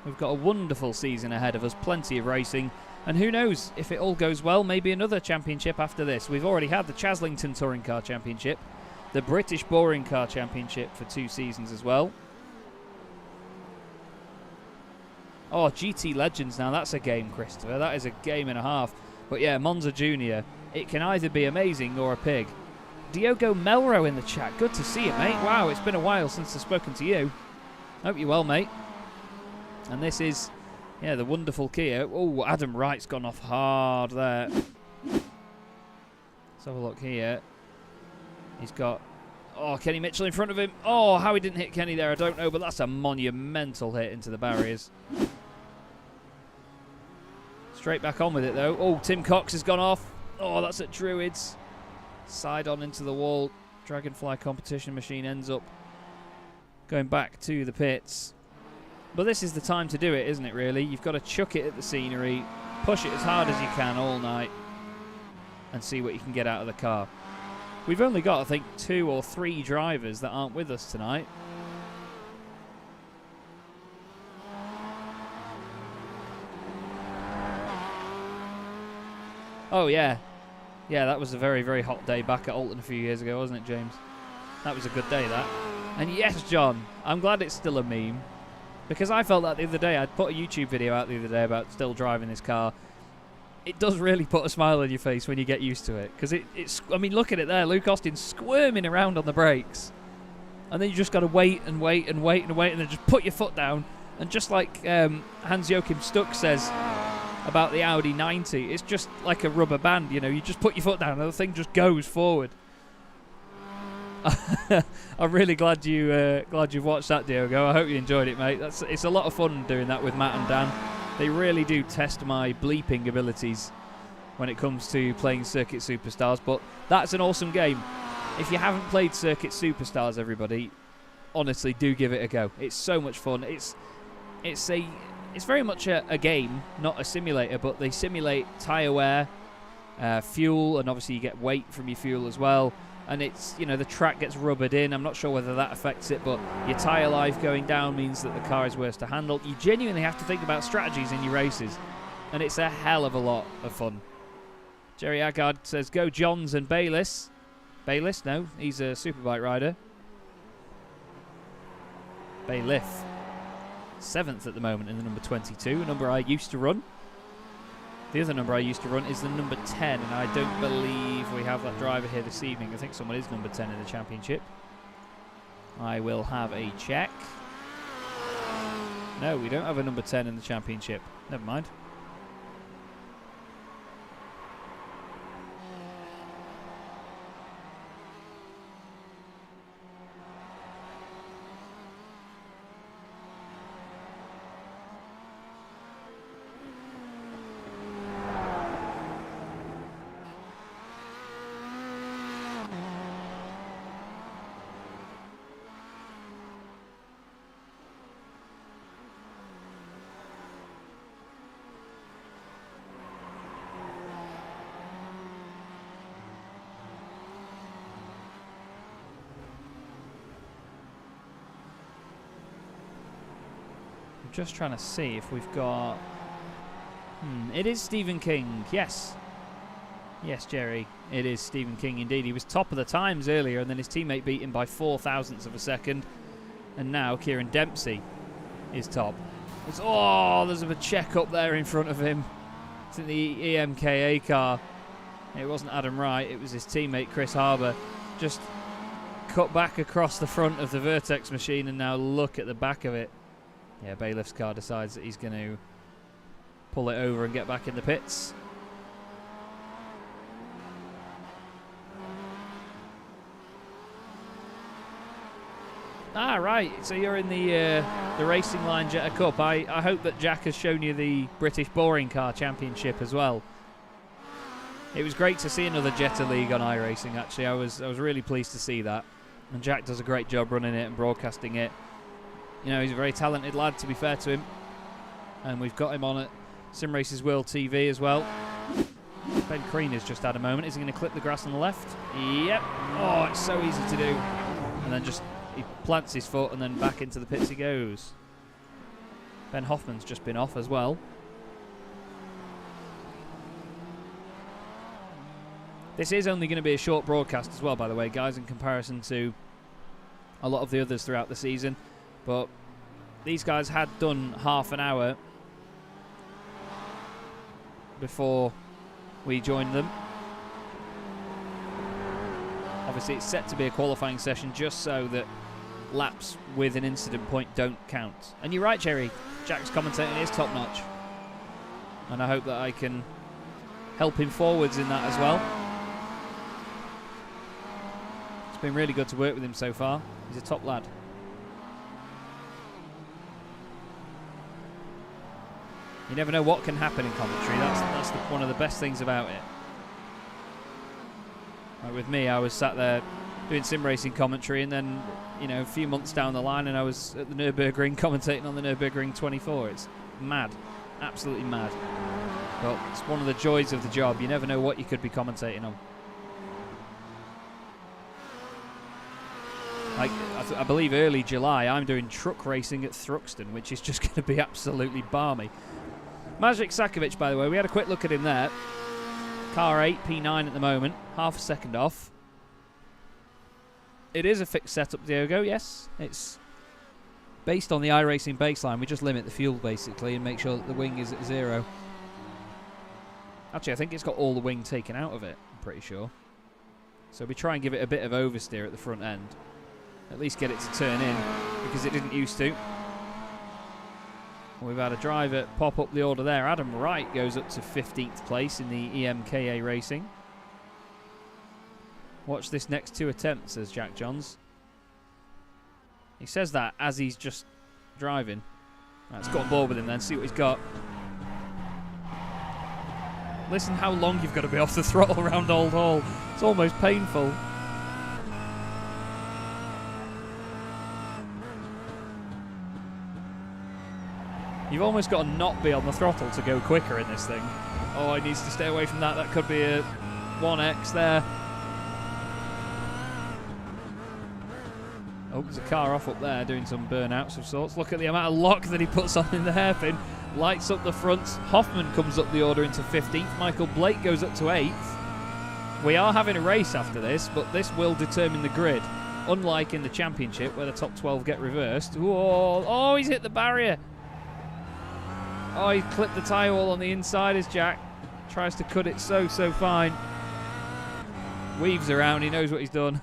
We've got a wonderful season ahead of us, plenty of racing, and who knows, if it all goes well, maybe another championship after this. We've already had the Chaslington Touring Car Championship, the British Boring Car Championship for 2 seasons as well. Oh, GT Legends now, that's a game, Christopher. That is a game and a half. But yeah, Monza Junior, it can either be amazing or a pig. Diogo Melro in the chat. Good to see you, mate. Wow, it's been a while since I've spoken to you. Hope you're well, mate. And this is, yeah, the wonderful Kia. Oh, Adam Wright's gone off hard there. Let's have a look here. He's got, oh, Kenny Mitchell in front of him. Oh, how he didn't hit Kenny there, I don't know, but that's a monumental hit into the barriers. Straight back on with it, though. Oh, Tim Cox has gone off. Oh, that's at Druids. Side on into the wall. Dragonfly competition machine ends up going back to the pits. But this is the time to do it, isn't it, really? You've got to chuck it at the scenery, push it as hard as you can all night, and see what you can get out of the car. We've only got, I think, 2 or 3 drivers that aren't with us tonight. Oh, yeah. Yeah, that was a very, very hot day back at Oulton a few years ago, wasn't it, James? That was a good day, that. And yes, John, I'm glad it's still a meme. Because I felt that the other day. I'd put a YouTube video out the other day about still driving this car. It does really put a smile on your face when you get used to it. Because it's, I mean, look at it there. Luke Austin squirming around on the brakes. And then you just got to wait and wait and wait and wait and then just put your foot down. And just like Hans-Joachim Stuck says about the Audi 90, it's just like a rubber band, you know. You just put your foot down and the thing just goes forward. I'm really glad you've watched that, Diogo. I hope you enjoyed it, mate. It's a lot of fun doing that with Matt and Dan. They really do test my bleeping abilities when it comes to playing Circuit Superstars, but that's an awesome game. If you haven't played Circuit Superstars, everybody, honestly, do give it a go. It's so much fun. It's very much a game, not a simulator, but they simulate tyre wear, fuel, and obviously you get weight from your fuel as well. And it's, you know, the track gets rubbered in. I'm not sure whether that affects it, but your tyre life going down means that the car is worse to handle. You genuinely have to think about strategies in your races, and it's a hell of a lot of fun. Jerry Agard says, go Johns and Bayliss. Bayliss? No, he's a superbike rider. Bailiff, 7th at the moment in the number 22, a number I used to run. The other number I used to run is the number 10, and I don't believe we have that driver here this evening. I think someone is number 10 in the championship. I will have a check. No, we don't have a number 10 in the championship. Never mind. Just trying to see if we've got... it is Stephen King, yes. Yes, Jerry, it is Stephen King indeed. He was top of the times earlier, and then his teammate beat him by 0.04 of a second. And now Kieran Dempsey is top. There's a check up there in front of him. It's in the EMKA car. It wasn't Adam Wright, it was his teammate Chris Harbour. Just cut back across the front of the Vertex machine, and now look at the back of it. Yeah, Bailiff's car decides that he's going to pull it over and get back in the pits. Ah, right. So you're in the Racing Line Jetta Cup. I hope that Jack has shown you the British Boring Car Championship as well. It was great to see another Jetta League on iRacing, actually. I was really pleased to see that. And Jack does a great job running it and broadcasting it. You know, he's a very talented lad, to be fair to him. And we've got him on at Sim Races World TV as well. Ben Crean has just had a moment. Is he going to clip the grass on the left? Yep. Oh, it's so easy to do. And then just, he plants his foot and then back into the pits he goes. Ben Hoffman's just been off as well. This is only going to be a short broadcast as well, by the way, guys, in comparison to a lot of the others throughout the season. But these guys had done half an hour before we joined them. Obviously, it's set to be a qualifying session just so that laps with an incident point don't count. And you're right, Jerry. Jack's commentating is top notch. And I hope that I can help him forwards in that as well. It's been really good to work with him so far. He's a top lad. You never know what can happen in commentary. That's one of the best things about it. Like with me, I was sat there doing sim racing commentary, and then, you know, a few months down the line, and I was at the Nürburgring commentating on the Nürburgring 24. It's mad, absolutely mad. But it's one of the joys of the job. You never know what you could be commentating on. Like, I believe early July, I'm doing truck racing at Thruxton, which is just going to be absolutely balmy. Maciej Sakovic, by the way, we had a quick look at him there. Car 8, P9 at the moment, half a second off. It is a fixed setup, Diogo, yes. It's based on the iRacing baseline. We just limit the fuel, basically, and make sure that the wing is at 0. Actually, I think it's got all the wing taken out of it, I'm pretty sure. So we try and give it a bit of oversteer at the front end. At least get it to turn in, because it didn't used to. We've had a driver pop up the order there. Adam Wright goes up to 15th place in the EMKA Racing. Watch this next 2 attempts, says Jack Johns. He says that as he's just driving. Right, let's go on board with him then, see what he's got. Listen how long you've got to be off the throttle around Old Hall. It's almost painful. You've almost got to not be on the throttle to go quicker in this thing. Oh, he needs to stay away from that. That could be a 1X there. Oh, there's a car off up there doing some burnouts of sorts. Look at the amount of lock that he puts on in the hairpin. Lights up the front. Hoffman comes up the order into 15th. Michael Blake goes up to 8th. We are having a race after this, but this will determine the grid. unlike in the championship where the top 12 get reversed. Whoa. Oh, he's hit the barrier. Oh, he clipped the tyre wall on the inside as Jack tries to cut it so fine. Weaves around, he knows what he's done.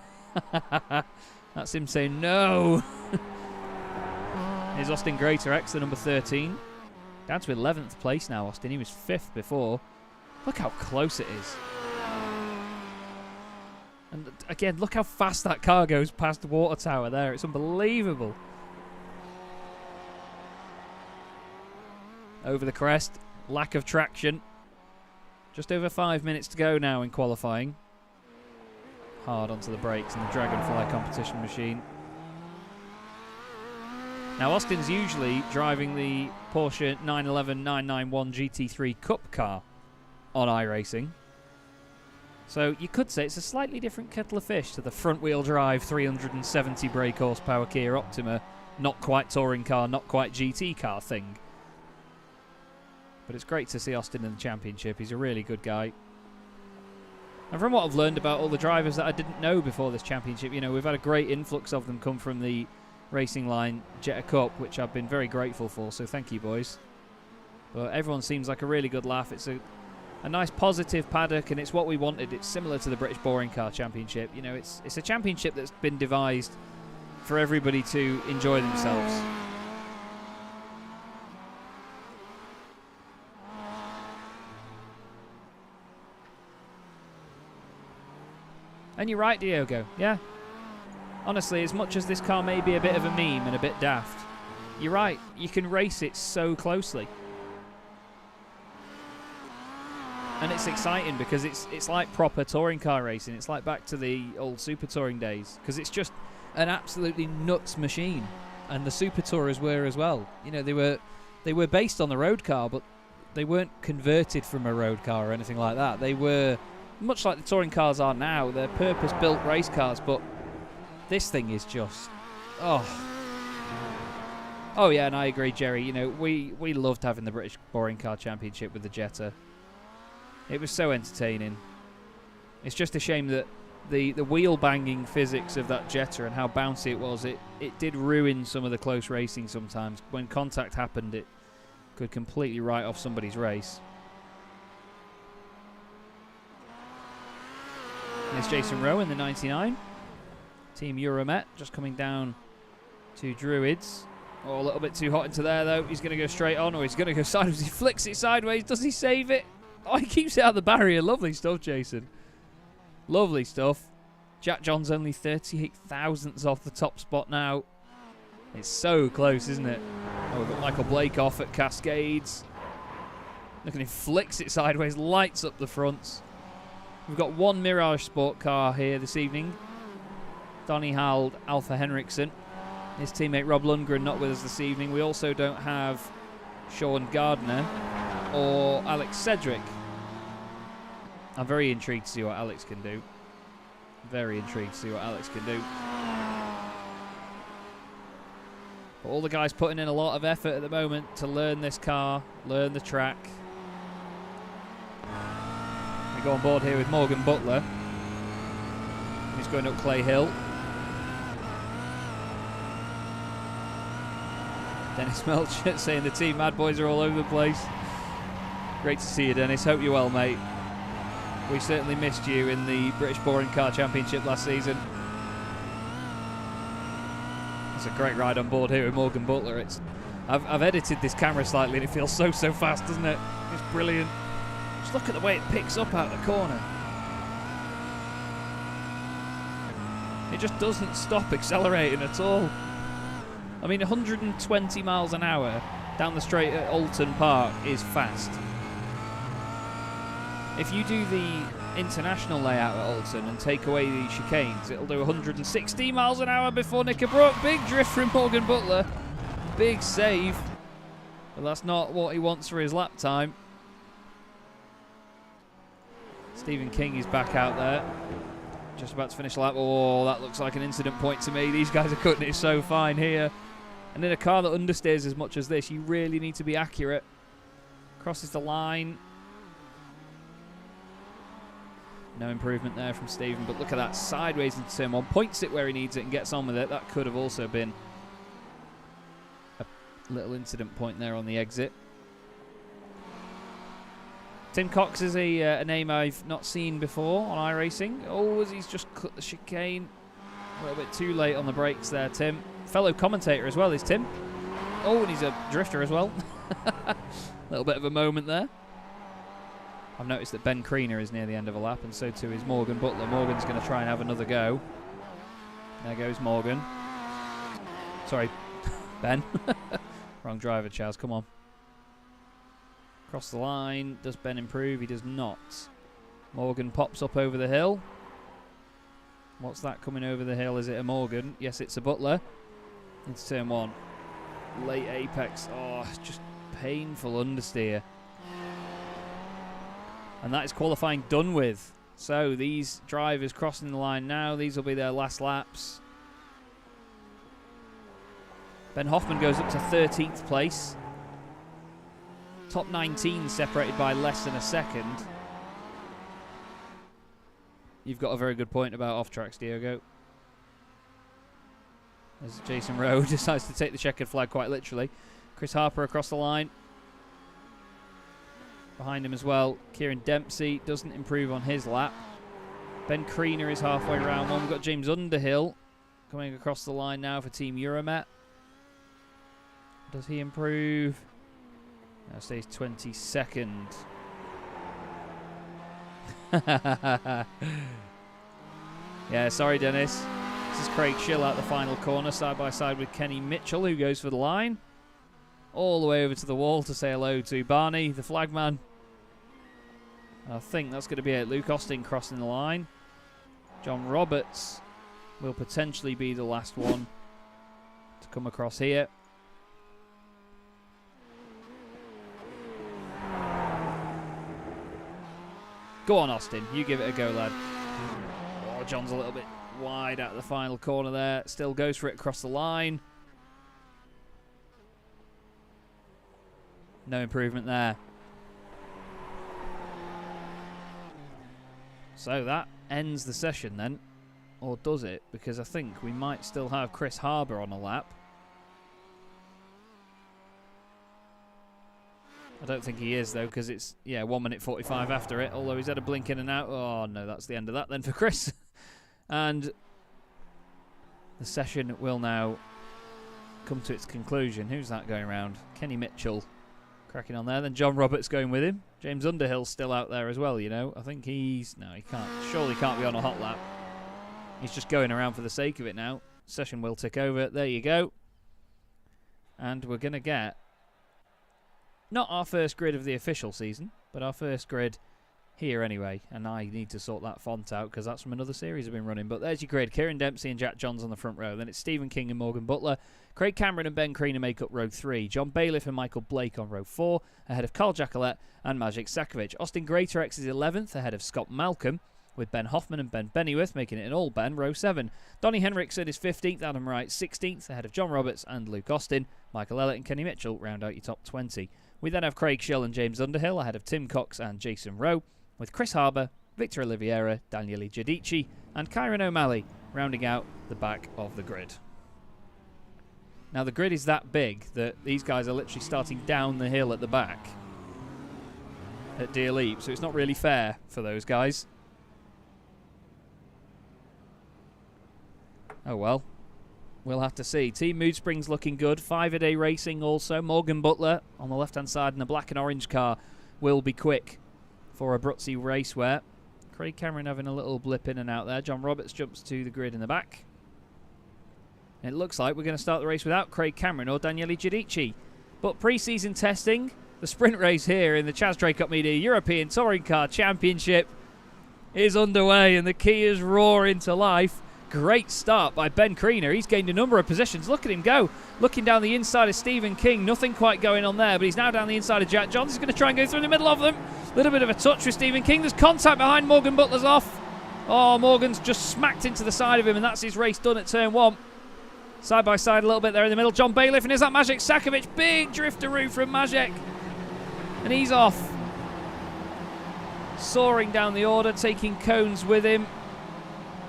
That's him saying no. Here's Austin Greatorex, the number 13. Down to 11th place now, Austin. He was 5th before. Look how close it is. And again, look how fast that car goes past the water tower there. It's unbelievable. Over the crest. Lack of traction. Just over 5 minutes to go now in qualifying. Hard onto the brakes in the Dragonfly competition machine. Now, Austin's usually driving the Porsche 911 991 GT3 Cup car on iRacing. So you could say it's a slightly different kettle of fish to the front-wheel drive 370 brake horsepower Kia Optima, not quite touring car, not quite GT car thing. But it's great to see Austin in the championship. He's a really good guy. And from what I've learned about all the drivers that I didn't know before this championship, you know, we've had a great influx of them come from the Racing Line Jetta Cup, which I've been very grateful for, so thank you, boys. But everyone seems like a really good laugh. It's a nice positive paddock, and it's what we wanted. It's similar to the British Boring Car Championship. You know, it's a championship that's been devised for everybody to enjoy themselves. And you're right, Diogo. Yeah. Honestly, as much as this car may be a bit of a meme and a bit daft, you're right. You can race it so closely. And it's exciting because it's like proper touring car racing. It's like back to the old Super Touring days, because it's just an absolutely nuts machine. And the Super Tourers were as well. You know, they were based on the road car, but they weren't converted from a road car or anything like that. They were much like the touring cars are now. They're purpose-built race cars, but this thing is just, oh yeah, and I agree, Jerry. You know, we loved having the British Boring Car Championship with the Jetta. It was so entertaining. It's just a shame that the wheel banging physics of that Jetta and how bouncy it was, it did ruin some of the close racing sometimes. When contact happened, it could completely write off somebody's race. There's Jason Rowe in the 99. Team Euromet just coming down to Druids. Oh, a little bit too hot into there, though. He's going to go straight on, or he's going to go sideways. He flicks it sideways. Does he save it? Oh, he keeps it out of the barrier. Lovely stuff, Jason. Lovely stuff. Jack John's only 38 thousandths off the top spot now. It's so close, isn't it? Oh, we've got Michael Blake off at Cascades. Look at him, flicks it sideways, lights up the fronts. We've got one Mirage Sport car here this evening. Donny Hald, Alpha Henriksen. His teammate Rob Lundgren not with us this evening. We also don't have Sean Gardner or Alex Cedric. I'm very intrigued to see what Alex can do. Very intrigued to see what Alex can do. But all the guys putting in a lot of effort at the moment to learn this car, learn the track. We go on board here with Morgan Butler. He's going up Clay Hill. Dennis Melchett saying the team Mad Boys are all over the place. Great to see you, Dennis. Hope you're well, mate. We certainly missed you in the British Boring Car Championship last season. It's a great ride on board here with Morgan Butler. I've edited this camera slightly and it feels so fast, doesn't it? It's brilliant. Just look at the way it picks up out the corner. It just doesn't stop accelerating at all. I mean, 120 miles an hour down the straight at Oulton Park is fast. If you do the international layout at Oulton and take away the chicanes, it'll do 160 miles an hour before Knickerbrook. Big drift from Morgan Butler. Big save. But that's not what he wants for his lap time. Stephen King is back out there. Just about to finish the lap. Oh, that looks like an incident point to me. These guys are cutting it so fine here. And in a car that understeers as much as this, you really need to be accurate. Crosses the line. No improvement there from Stephen, but look at that, sideways into turn 1, points it where he needs it and gets on with it. That could have also been a little incident point there on the exit. Tim Cox is a name I've not seen before on iRacing. Oh, as he's just cut the chicane. A little bit too late on the brakes there, Tim. Fellow commentator as well is Tim. Oh, and he's a drifter as well. A little bit of a moment there. I've noticed that Ben Kreener is near the end of a lap, and so too is Morgan Butler. Morgan's going to try and have another go. There goes Morgan. Sorry, Ben. Wrong driver, Chaz. Come on. Across the line. Does Ben improve? He does not. Morgan pops up over the hill. What's that coming over the hill? Is it a Morgan? Yes, it's a Butler. Into turn 1. Late apex. Oh, just painful understeer. And that is qualifying done with. So these drivers crossing the line now. These will be their last laps. Ben Hoffman goes up to 13th place. Top 19 separated by less than a second. You've got a very good point about off-tracks, Diogo. As Jason Rowe decides to take the checkered flag quite literally. Chris Harper across the line. Behind him as well, Kieran Dempsey doesn't improve on his lap. Ben Kreener is halfway around one. We've got James Underhill coming across the line now for Team Euromet. Does he improve? Now stays 22nd. Yeah, sorry, Dennis. This is Craig Schill out the final corner, side by side with Kenny Mitchell, who goes for the line. All the way over to the wall to say hello to Barney, the flagman. I think that's going to be it. Luke Austin crossing the line. John Roberts will potentially be the last one to come across here. Go on, Austin. You give it a go, lad. Oh, John's a little bit wide out of the final corner there. Still goes for it across the line. No improvement there. So that ends the session then. Or does it? Because I think we might still have Chris Harbour on a lap. I don't think he is though, because it's, yeah, 1 minute 45 after it. Although he's had a blink in and out. Oh no, that's the end of that then for Chris. And the session will now come to its conclusion. Who's that going around? Kenny Mitchell cracking on there. Then John Roberts going with him. James Underhill's still out there as well, you know. I think he's... No, he can't. Surely can't be on a hot lap. He's just going around for the sake of it now. Session will tick over. There you go. And we're going to get not our first grid of the official season, but our first grid here anyway. And I need to sort that font out because that's from another series I've been running. But there's your grid. Kieran Dempsey and Jack Johns on the front row. Then it's Stephen King and Morgan Butler. Craig Cameron and Ben Kreener make up row 3. John Bailiff and Michael Blake on row 4, ahead of Carl Jacquelet and Magic Sakovic. Austin Greatorex is 11th, ahead of Scott Malcolm, with Ben Hoffman and Ben Bennyworth making it an all Ben, row 7. Donnie Henriksen is 15th, Adam Wright 16th, ahead of John Roberts and Luke Austin. Michael Ellett and Kenny Mitchell round out your top 20. We then have Craig Schill and James Underhill, ahead of Tim Cox and Jason Rowe, with Chris Harbour, Victor Oliveira, Daniele Giudici and Kyron O'Malley rounding out the back of the grid. Now the grid is that big that these guys are literally starting down the hill at the back at Deer Leap, so it's not really fair for those guys. Oh well, we'll have to see. Team Mood Springs looking good. 5-a-day racing also. Morgan Butler on the left hand side in the black and orange car will be quick for Abruzzi Racewear. Craig Cameron having a little blip in and out there. John Roberts jumps to the grid in the back. It looks like we're going to start the race without Craig Cameron or Daniele Giudici. But pre-season testing, the sprint race here in the Chaz Draycott Media European Touring Car Championship is underway and the key is roaring to life. Great start by Ben Kreener. He's gained a number of positions. Look at him go. Looking down the inside of Stephen King. Nothing quite going on there, but he's now down the inside of Jack Johns. He's going to try and go through the middle of them. A little bit of a touch with Stephen King. There's contact behind Morgan Butler's off. Oh, Morgan's just smacked into the side of him, and that's his race done at turn 1. Side by side a little bit there in the middle. John Bailiff, and here's that Magic Sakovic. Big drifteroo from Magic. And he's off. soaring down the order, taking cones with him.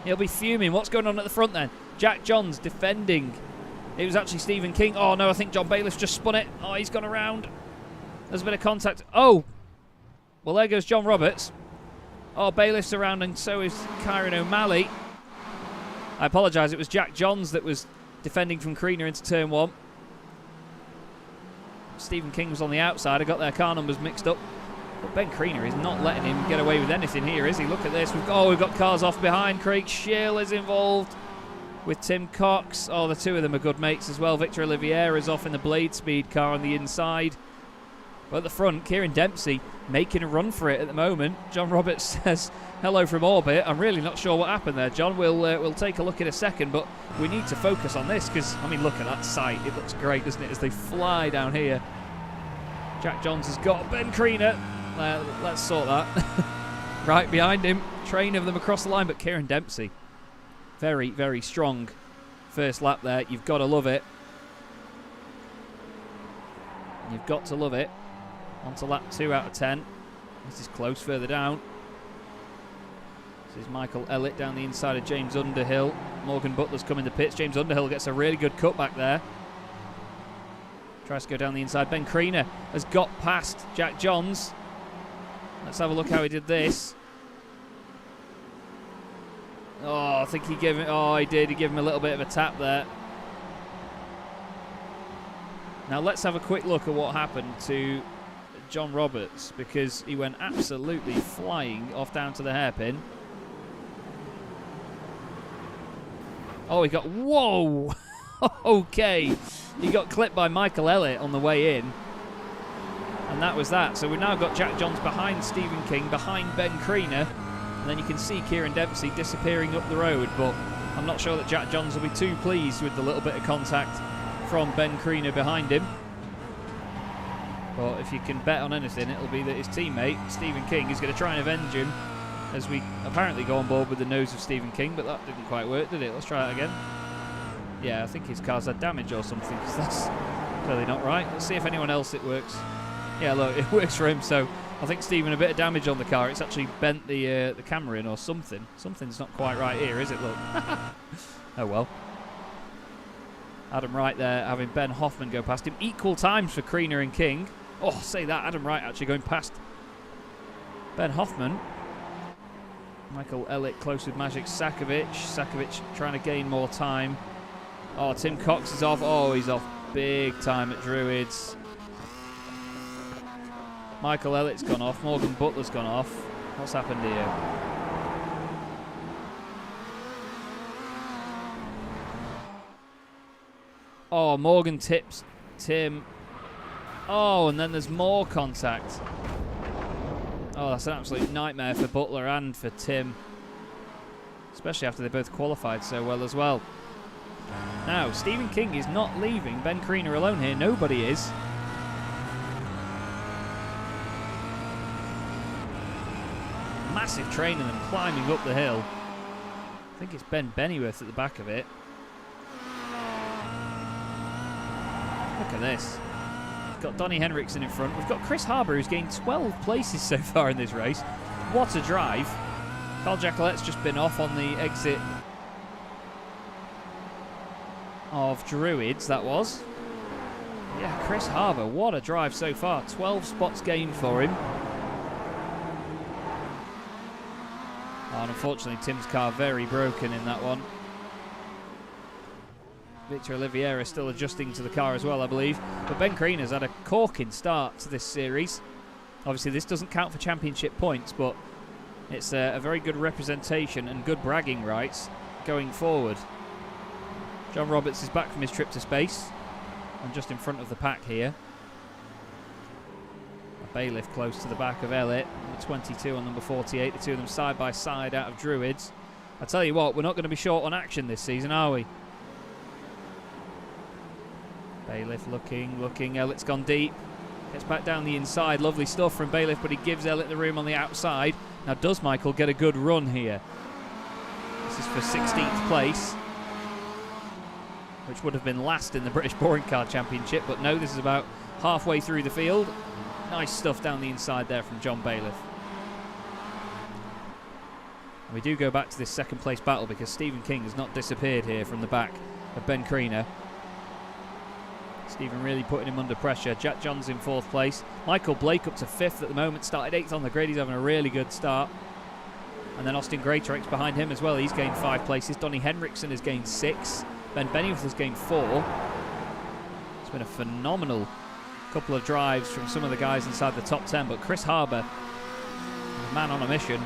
He'll be fuming. What's going on at the front then? Jack Johns defending. It was actually Stephen King. Oh, no, I think John Bailiff just spun it. Oh, he's gone around. There's a bit of contact. Oh, well, there goes John Roberts. Oh, Bailiff's around, and so is Kieran O'Malley. I apologise, it was Jack Johns that was defending from Creaner into turn 1. Stephen King was on the outside. I got their car numbers mixed up. But Ben Creaner is not letting him get away with anything here, is he? Look at this. We've got cars off behind. Craig Sheil is involved with Tim Cox. Oh, the two of them are good mates as well. Victor Oliveira is off in the Blade Speed car on the inside. But at the front, Kieran Dempsey making a run for it at the moment. John Roberts says hello from orbit. I'm really not sure what happened there, John. We'll take a look in a second, but we need to focus on this because, I mean, look at that sight. It looks great, doesn't it, as they fly down here. Jack Johns has got Ben Creaner. Let's sort that. Right behind him. Train of them across the line, but Kieran Dempsey. Very, very strong first lap there. You've got to love it. You've got to love it. On to lap 2 out of 10. This is close further down. This is Michael Ellett down the inside of James Underhill. Morgan Butler's coming to pits. James Underhill gets a really good cut back there. Tries to go down the inside. Ben Creaner has got past Jack Johns. Let's have a look how he did this. Oh, I think he gave him... Oh, he did. He gave him a little bit of a tap there. Now let's have a quick look at what happened to John Roberts, because he went absolutely flying off down to the hairpin. Oh, he got... Whoa! Okay. He got clipped by Michael Ellett on the way in. And that was that. So we've now got Jack Johns behind Stephen King, behind Ben Creaner. And then you can see Kieran Dempsey disappearing up the road. But I'm not sure that Jack Johns will be too pleased with the little bit of contact from Ben Creaner behind him. But if you can bet on anything, it'll be that his teammate, Stephen King, is going to try and avenge him as we apparently go on board with the nose of Stephen King, but that didn't quite work, did it? Let's try it again. Yeah, I think his car's had damage or something, because that's clearly not right. Let's see if anyone else it works. Yeah, look, it works for him, so I think Stephen, a bit of damage on the car. It's actually bent the camera in or something. Something's not quite right here, is it? Look. Oh, well. Adam Wright there having Ben Hoffman go past him. Equal times for Creaner and King. Oh, say that. Adam Wright actually going past Ben Hoffman. Michael Ellett close with Magic Sakovic. Sakovic trying to gain more time. Oh, Tim Cox is off. Oh, he's off big time at Druids. Michael Ellett's gone off. Morgan Butler's gone off. What's happened here? Oh, Morgan tips Tim. Oh, and then there's more contact. Oh, that's an absolute nightmare for Butler and for Tim. Especially after they both qualified so well as well. Now, Stephen King is not leaving Ben Creaner alone here. Nobody is. Massive train of them climbing up the hill. I think it's Ben Bennyworth at the back of it. Look at this. We've got Donnie Henriksen in front. We've got Chris Harbour, who's gained 12 places so far in this race. What a drive. Carl Jacquelette's just been off on the exit of Druids, that was. Yeah, Chris Harbour, what a drive so far. 12 spots gained for him. Oh, and unfortunately, Tim's car very broken in that one. Victor Oliveira still adjusting to the car as well, I believe. But Ben Creaner's had a corking start to this series. Obviously, this doesn't count for championship points, but it's a very good representation and good bragging rights going forward. John Roberts is back from his trip to space and just in front of the pack here. A Bailiff close to the back of Ellett, number 22 on number 48. The two of them side by side out of Druids. I tell you what, we're not going to be short on action this season, are we? Bailiff looking. Ellett's gone deep. Gets back down the inside. Lovely stuff from Bailiff, but he gives Ellett the room on the outside. Now, does Michael get a good run here? This is for 16th place, which would have been last in the British Boring Car Championship, but no, this is about halfway through the field. Nice stuff down the inside there from John Bailiff. We do go back to this second place battle because Stephen King has not disappeared here from the back of Ben Creaner. Stephen really putting him under pressure. Jack Johns in 4th place. Michael Blake up to 5th at the moment. Started 8th on the grid. He's having a really good start. And then Austin Greatorex behind him as well. He's gained 5 places. Donnie Henriksen has gained 6. Ben Benioff has gained 4. It's been a phenomenal couple of drives from some of the guys inside the top 10. But Chris Harbour, a man on a mission.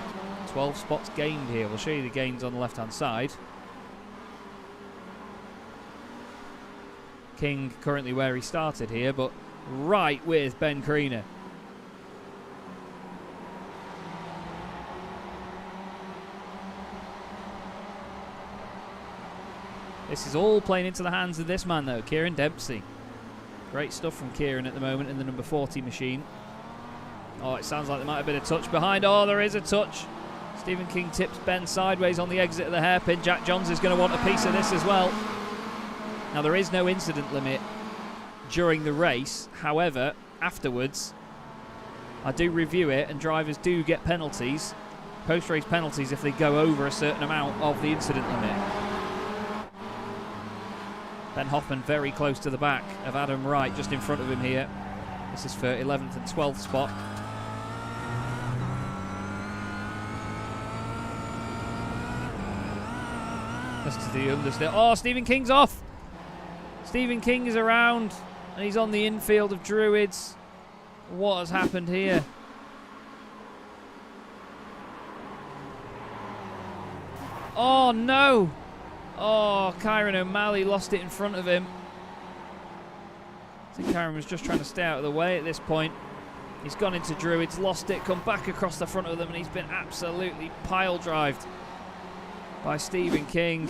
12 spots gained here. We'll show you the gains on the left-hand side. King currently where he started here, but right with Ben Creaner. This is all playing into the hands of this man, though, Kieran Dempsey. Great stuff from Kieran at the moment in the number 40 machine. Oh, it sounds like there might have been a touch behind. Oh, there is a touch. Stephen King tips Ben sideways on the exit of the hairpin. Jack Johns is going to want a piece of this as well. Now, there is no incident limit during the race. However, afterwards, I do review it, and drivers do get penalties, post-race penalties, if they go over a certain amount of the incident limit. Ben Hoffman very close to the back of Adam Wright, just in front of him here. This is for 11th and 12th spot. Just to the understeer. Oh, Stephen King's off! Stephen King is around, and he's on the infield of Druids. What has happened here? Oh, no! Oh, Kyron O'Malley lost it in front of him. I think Kyron was just trying to stay out of the way at this point. He's gone into Druids, lost it, come back across the front of them, and he's been absolutely pile-drived by Stephen King.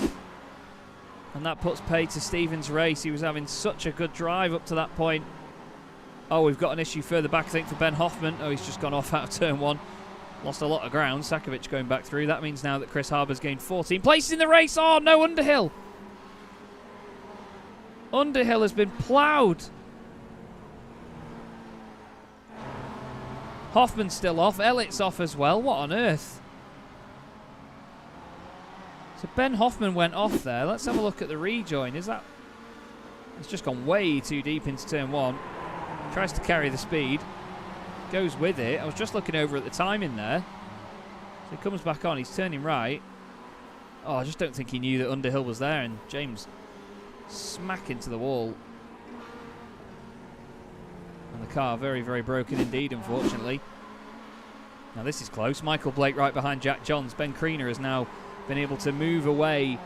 And that puts pay to Stephen's race. He was having such a good drive up to that point. Oh, we've got an issue further back, I think, for Ben Hoffman. Oh, he's just gone off out of turn 1. Lost a lot of ground. Sakovic going back through. That means now that Chris Harbour's gained 14 places in the race. Oh, no, Underhill. Underhill has been ploughed. Hoffman's still off. Elliott's off as well. What on earth? So Ben Hoffman went off there. Let's have a look at the rejoin. Is that... It's just gone way too deep into turn 1. Tries to carry the speed. Goes with it. I was just looking over at the timing there. So he comes back on. He's turning right. Oh, I just don't think he knew that Underhill was there. And James smack into the wall. And the car very, very broken indeed, unfortunately. Now this is close. Michael Blake right behind Jack Johns. Ben Creaner has now been able to move away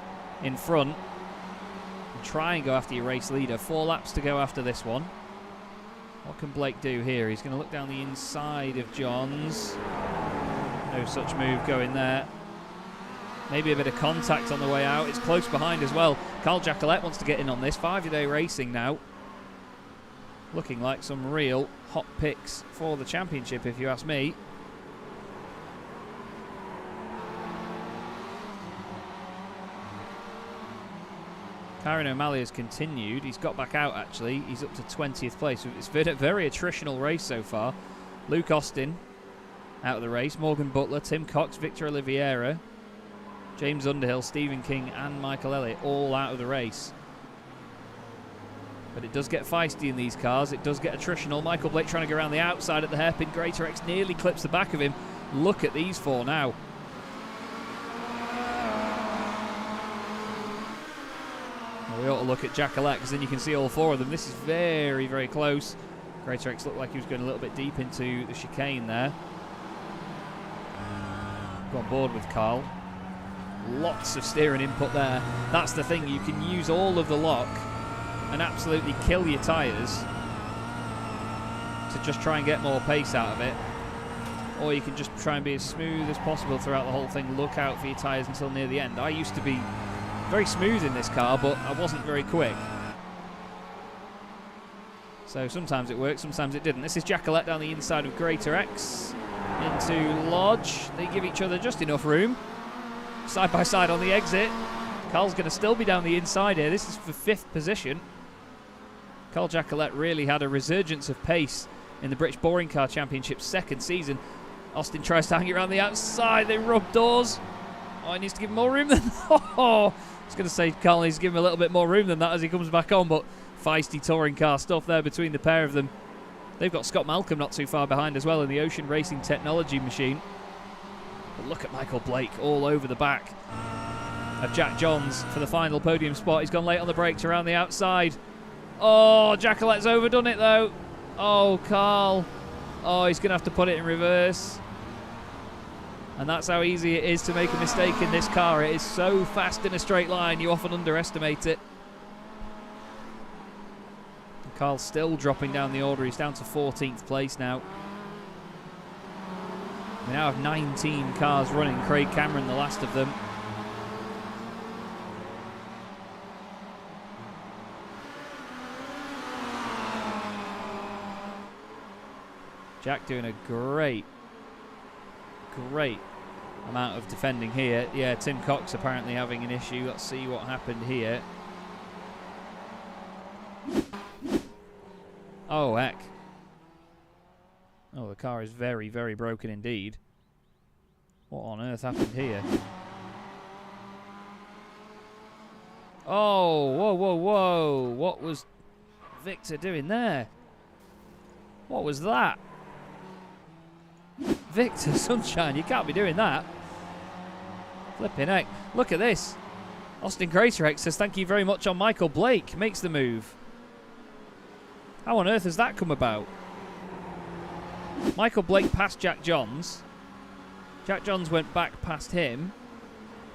in front and try and go after your race leader. 4 laps to go after this one. What can Blake do here? He's going to look down the inside of Johns. No such move going there. Maybe a bit of contact on the way out. It's close behind as well. Carl Jacquelet wants to get in on this. 5-day racing now. Looking like some real hot picks for the championship, if you ask me. Kyron O'Malley has continued. He's got back out, actually. He's up to 20th place. It's been a very attritional race so far. Luke Austin out of the race. Morgan Butler, Tim Cox, Victor Oliveira, James Underhill, Stephen King and Michael Elliott all out of the race. But it does get feisty in these cars. It does get attritional. Michael Blake trying to go around the outside at the hairpin. Greatorex nearly clips the back of him. Look at these 4 now. We ought to look at Jacquelet because then you can see all 4 of them. This is very, very close. Greatorex looked like he was going a little bit deep into the chicane there. Go on board with Carl. Lots of steering input there. That's the thing. You can use all of the lock and absolutely kill your tyres to just try and get more pace out of it. Or you can just try and be as smooth as possible throughout the whole thing. Look out for your tyres until near the end. I used to be very smooth in this car, but I wasn't very quick. So sometimes it worked, sometimes it didn't. This is Jacquelet down the inside of Greatorex into Lodge. They give each other just enough room. Side by side on the exit. Carl's going to still be down the inside here. This is for 5th position. Carl Jacquelet really had a resurgence of pace in the British Boring Car Championship's 2nd season. Austin tries to hang it around the outside. They rub doors. Oh, he needs to give him more room than... Oh, I was going to say Carl needs to give him a little bit more room than that as he comes back on, but feisty touring car stuff there between the pair of them. They've got Scott Malcolm not too far behind as well in the Ocean Racing Technology machine. But look at Michael Blake all over the back of Jack Johns for the final podium spot. He's gone late on the brakes around the outside. Oh, Jacquelette's overdone it though. Oh, Carl. Oh, he's going to have to put it in reverse. And that's how easy it is to make a mistake in this car. It is so fast in a straight line, you often underestimate it. And Carl's still dropping down the order. He's down to 14th place now. We now have 19 cars running. Craig Cameron, the last of them. Jack doing a great amount of defending here. Yeah, Tim Cox apparently having an issue. Let's see what happened here. Oh, heck. Oh, the car is very, very broken indeed. What on earth happened here? Oh, whoa, whoa, whoa. What was Victor doing there? What was that? Victor Sunshine, you can't be doing that. Flipping heck. Look at this. Austin Greatorex says thank you very much on Michael Blake. Makes the move. How on earth has that come about? Michael Blake passed Jack Johns. Jack Johns went back past him.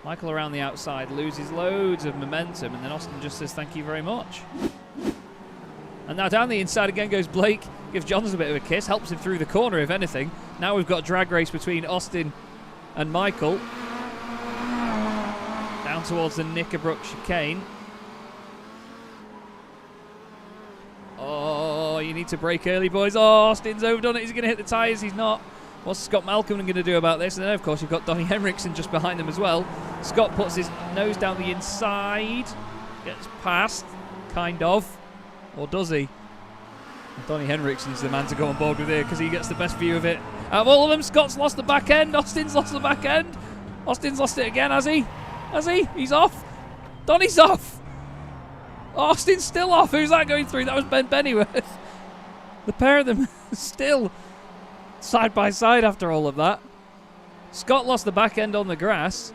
Michael around the outside loses loads of momentum, and then Austin just says thank you very much. And now down the inside again goes Blake. Gives Johns a bit of a kiss. Helps him through the corner, if anything. Now we've got a drag race between Austin and Michael. Down towards the Knickerbrook chicane. Oh, you need to brake early, boys. Oh, Austin's overdone it. He's going to hit the tyres. He's not. What's Scott Malcolm going to do about this? And then, of course, you've got Donnie Henriksen just behind them as well. Scott puts his nose down the inside. Gets past, kind of. Or does he? Donnie Henriksen's the man to go on board with here because he gets the best view of it. Out of all of them, Scott's lost the back end. Austin's lost the back end. Austin's lost it again, has he? Has he? He's off. Donnie's off. Austin's still off. Who's that going through? That was Ben Bennyworth. The pair of them still side by side after all of that. Scott lost the back end on the grass.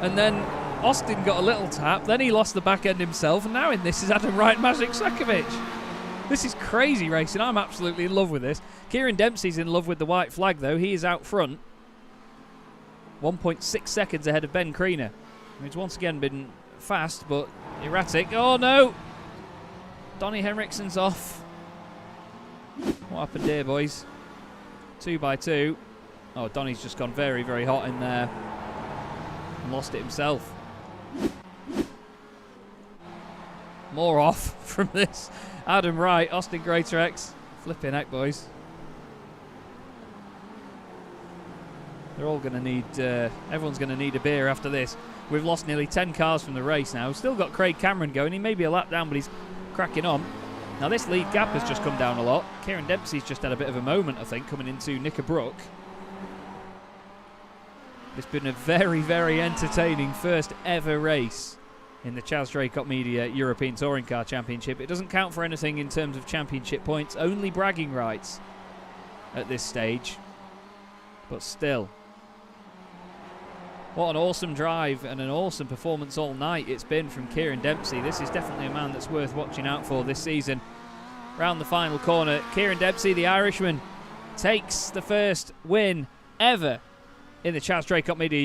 And then Austin got a little tap. Then he lost the back end himself. And now in this is Adam Wright, Maciej Sakovic. This is crazy racing. I'm absolutely in love with this. Kieran Dempsey's in love with the white flag, though. He is out front. 1.6 seconds ahead of Ben Kriener. He's once again been fast, but erratic. Oh, no! Donnie Henriksen's off. What happened here, boys? 2 by 2. Oh, Donnie's just gone very, very hot in there. And lost it himself. More off from this. Adam Wright, Austin Greatorex. Flipping heck, boys. They're all going to need... everyone's going to need a beer after this. We've lost nearly 10 cars from the race now. We've still got Craig Cameron going. He may be a lap down, but he's cracking on. Now, this lead gap has just come down a lot. Kieran Dempsey's just had a bit of a moment, I think, coming into Knickerbrook. It's been a very, very entertaining first ever race in the Chaz Draycott Media European Touring Car Championship. It doesn't count for anything in terms of championship points, only bragging rights at this stage. But still, what an awesome drive and an awesome performance all night it's been from Kieran Dempsey. This is definitely a man that's worth watching out for this season. Round the final corner, Kieran Dempsey, the Irishman, takes the first win ever in the Chaz Draycott Media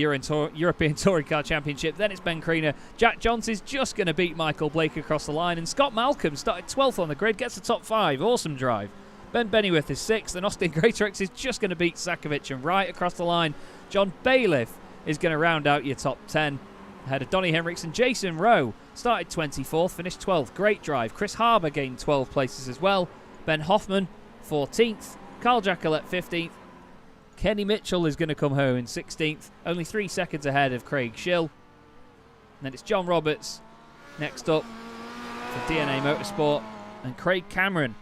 European Touring Car Championship. Then it's Ben Kriener. Jack Johns is just going to beat Michael Blake across the line. And Scott Malcolm started 12th on the grid, gets the top 5. Awesome drive. Ben Bennyworth is 6th. And Austin Greatorex is just going to beat Sakovic. And right across the line, John Bailiff is going to round out your top 10. Ahead of Donnie Henriksen. Jason Rowe started 24th, finished 12th. Great drive. Chris Harbour gained 12 places as well. Ben Hoffman, 14th. Carl Jacquelette, 15th. Kenny Mitchell is going to come home in 16th, only 3 seconds ahead of Craig Schill. And then it's John Roberts next up for DNA Motorsport. And Craig Cameron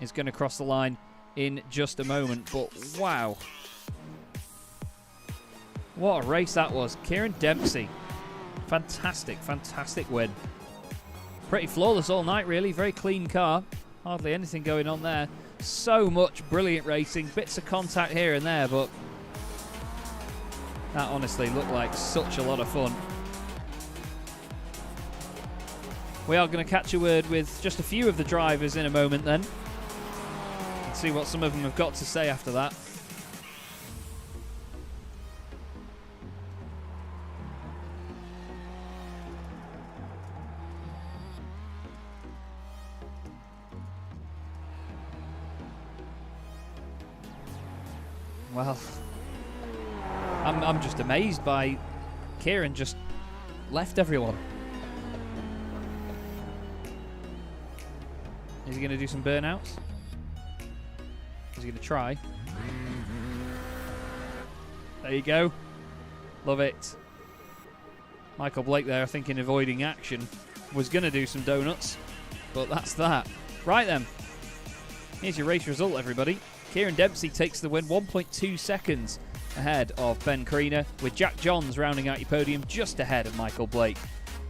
is going to cross the line in just a moment. But wow. What a race that was. Kieran Dempsey. Fantastic, fantastic win. Pretty flawless all night, really. Very clean car. Hardly anything going on there. So much brilliant racing. Bits of contact here and there, but that honestly looked like such a lot of fun. We are going to catch a word with just a few of the drivers in a moment then. And see what some of them have got to say after that. Well, I'm just amazed by Kieran just left everyone. Is he going to do some burnouts? Is he going to try? There you go. Love it. Michael Blake there thinking avoiding action. Was going to do some donuts, but that's that. Right then. Here's your race result, everybody. Kieran Dempsey takes the win, 1.2 seconds ahead of Ben Creaner, with Jack Johns rounding out your podium just ahead of Michael Blake.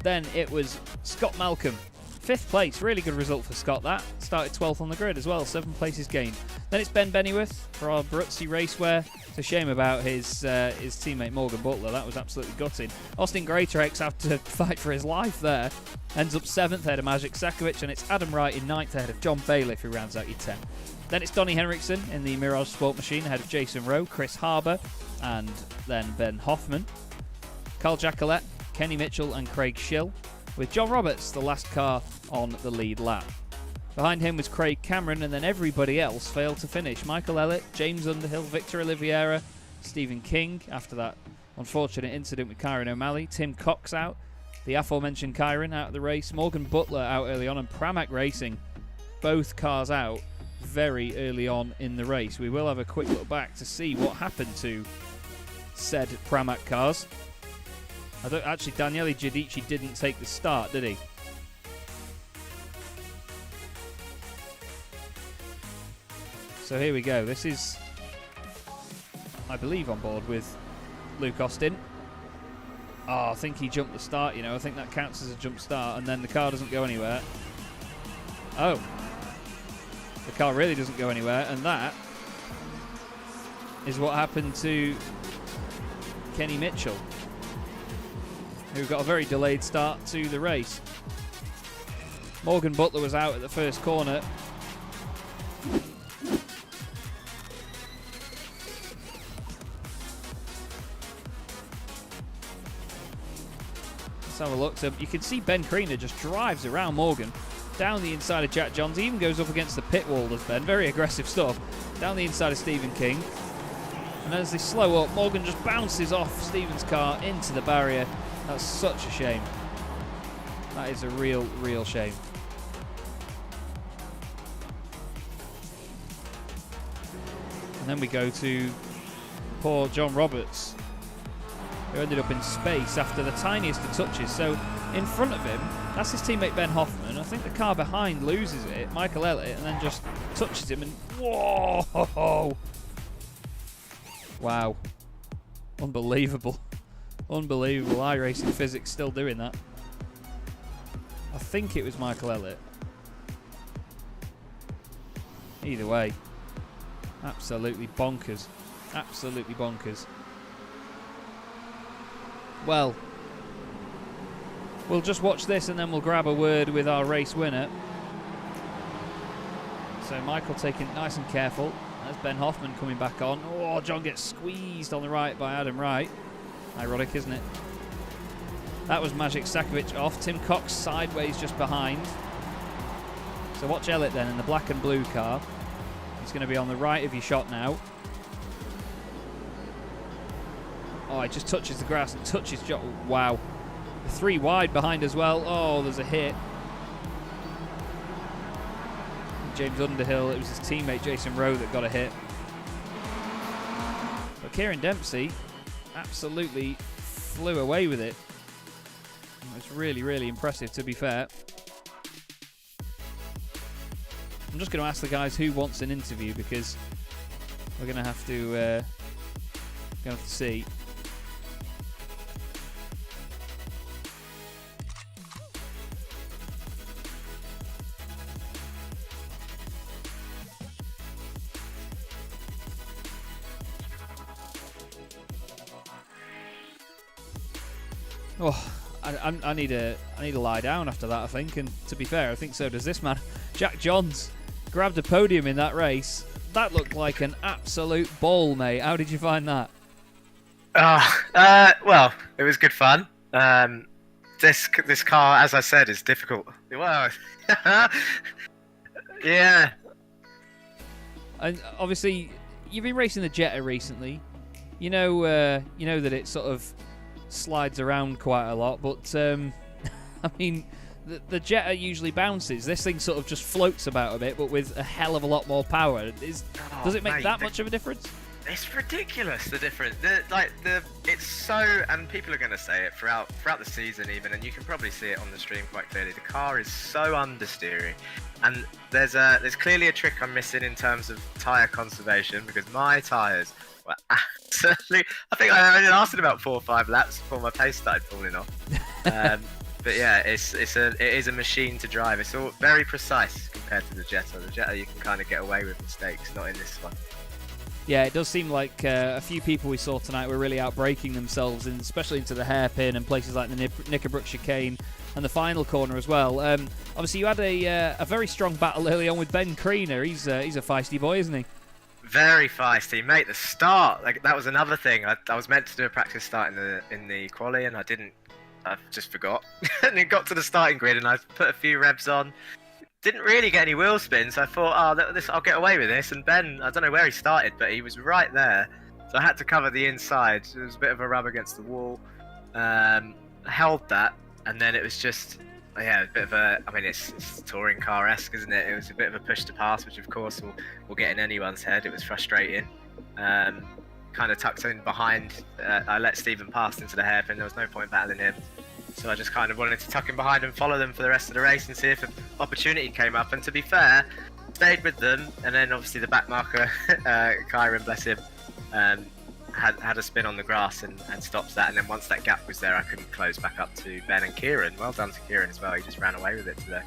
Then it was Scott Malcolm, 5th place. Really good result for Scott, that. Started 12th on the grid as well, 7 places gained. Then it's Ben Bennyworth for our Abruzzi Racewear. It's a shame about his teammate Morgan Butler. That was absolutely gutting. Austin Greatorex had to fight for his life there. Ends up 7th ahead of Magic Sakovic, and it's Adam Wright in 9th ahead of John Bailiff, who rounds out your 10. Then it's Donnie Henriksen in the Mirage Sport Machine ahead of Jason Rowe, Chris Harbour, and then Ben Hoffman. Carl Jacquelet, Kenny Mitchell and Craig Schill, with John Roberts, the last car on the lead lap. Behind him was Craig Cameron, and then everybody else failed to finish. Michael Elliott, James Underhill, Victor Oliveira, Stephen King, after that unfortunate incident with Kyron O'Malley. Tim Cox out, the aforementioned Kyron out of the race. Morgan Butler out early on, and Pramac Racing, both cars out very early on in the race. We will have a quick look back to see what happened to said Pramac cars. Actually, Daniele Giudici didn't take the start, did he? So here we go. This is, I believe, on board with Luke Austin. Oh, I think he jumped the start, you know. I think that counts as a jump start, and then the car doesn't go anywhere. Oh. The car really doesn't go anywhere, and that is what happened to Kenny Mitchell, who got a very delayed start to the race. Morgan Butler was out at the first corner. Let's have a look. So you can see Ben Creaner just drives around Morgan, down the inside of Jack Johns. He even goes up against the pit wall, does Ben. Very aggressive stuff. Down the inside of Stephen King. And as they slow up, Morgan just bounces off Stephen's car into the barrier. That's such a shame. That is a real, real shame. And then we go to poor John Roberts, who ended up in space after the tiniest of touches. So in front of him, that's his teammate Ben Hoffman. I think the car behind loses it, Michael Elliott, and then just touches him and whoa! Wow. Unbelievable. Unbelievable. iRacing physics still doing that. I think it was Michael Elliott. Either way. Absolutely bonkers. Absolutely bonkers. Well, we'll just watch this and then we'll grab a word with our race winner. So Michael taking it nice and careful. There's Ben Hoffman coming back on. Oh, John gets squeezed on the right by Adam Wright. Ironic, isn't it? That was Magic Sakovic off. Tim Cox sideways just behind. So watch Elliott then in the black and blue car. He's going to be on the right of your shot now. Oh, he just touches the grass and touches John. Wow. The 3 wide behind as well. Oh, there's a hit. James Underhill, it was his teammate Jason Rowe that got a hit. But Kieran Dempsey absolutely flew away with it. It was really, really impressive, to be fair. I'm just going to ask the guys who wants an interview, because we're going to have to see. Oh, I need to lie down after that, I think. And to be fair, I think so does this man. Jack Johns grabbed a podium in that race. That looked like an absolute ball, mate. How did you find that? Well, it was good fun. This car, as I said, is difficult. Well, yeah. And obviously, you've been racing the Jetta recently. You know that it sort of slides around quite a lot, but I mean, the Jetta usually bounces. This thing sort of just floats about a bit, but with a hell of a lot more power. Does it make that much of a difference? It's ridiculous, the difference. It's so, and people are going to say it throughout the season even, and you can probably see it on the stream quite clearly. The car is so understeery, and there's clearly a trick I'm missing in terms of tyre conservation, because my tyres were absolutely. I think I only lasted about 4 or 5 laps before my pace started falling off. But yeah, it is a machine to drive. It's all very precise compared to the Jetta. The Jetta, you can kind of get away with mistakes, not in this one. Yeah, it does seem like a few people we saw tonight were really out-braking themselves, and especially into the hairpin and places like the Knickerbrook chicane and the final corner as well. Obviously, you had a very strong battle early on with Ben Kreener. He's a feisty boy, isn't he? Very feisty, mate. The start, that was another thing. I was meant to do a practice start in the quali, and I didn't. I just forgot. And it got to the starting grid, and I put a few revs on. Didn't really get any wheel spins, so I thought, I'll get away with this. And Ben, I don't know where he started, but he was right there. So I had to cover the inside. It was a bit of a rub against the wall. Held that, and then it was just, a bit of a, it's touring car-esque, isn't it? It was a bit of a push to pass, which of course will get in anyone's head. It was frustrating. Kind of tucked in behind. I let Stephen pass into the hairpin. There was no point battling him. So I just kind of wanted to tuck him behind and follow them for the rest of the race and see if an opportunity came up. And to be fair, stayed with them. And then obviously the back marker, Kyron, bless him, had a spin on the grass and stops that. And then once that gap was there, I couldn't close back up to Ben and Kieran. Well done to Kieran as well. He just ran away with it today.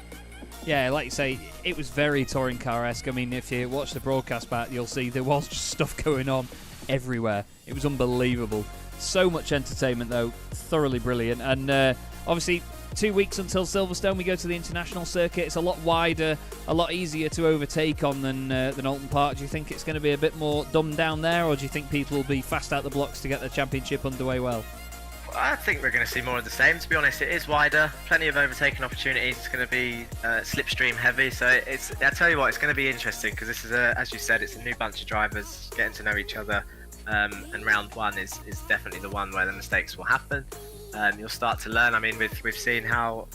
Yeah, like you say, it was very touring car-esque. I mean, if you watch the broadcast back, you'll see there was just stuff going on everywhere. It was unbelievable. So much entertainment, though. Thoroughly brilliant. And obviously, 2 weeks until Silverstone, we go to the international circuit. It's a lot wider, a lot easier to overtake on than Oulton Park. Do you think it's going to be a bit more dumbed down there, or do you think people will be fast out the blocks to get the championship underway well? I think we're going to see more of the same. To be honest, it is wider, plenty of overtaking opportunities. It's going to be slipstream heavy, so I tell you what, it's going to be interesting because this is as you said, it's a new bunch of drivers getting to know each other. And round one is definitely the one where the mistakes will happen. You'll start to learn. I mean, we've seen how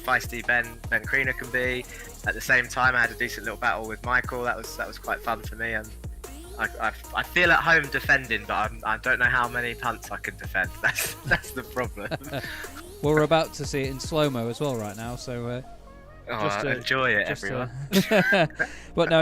feisty Ben Kreener can be. At the same time, I had a decent little battle with Michael. That was quite fun for me. And I feel at home defending, but I don't know how many punts I can defend. That's the problem. Well, we're about to see it in slow-mo as well right now, so enjoy it, everyone. But no,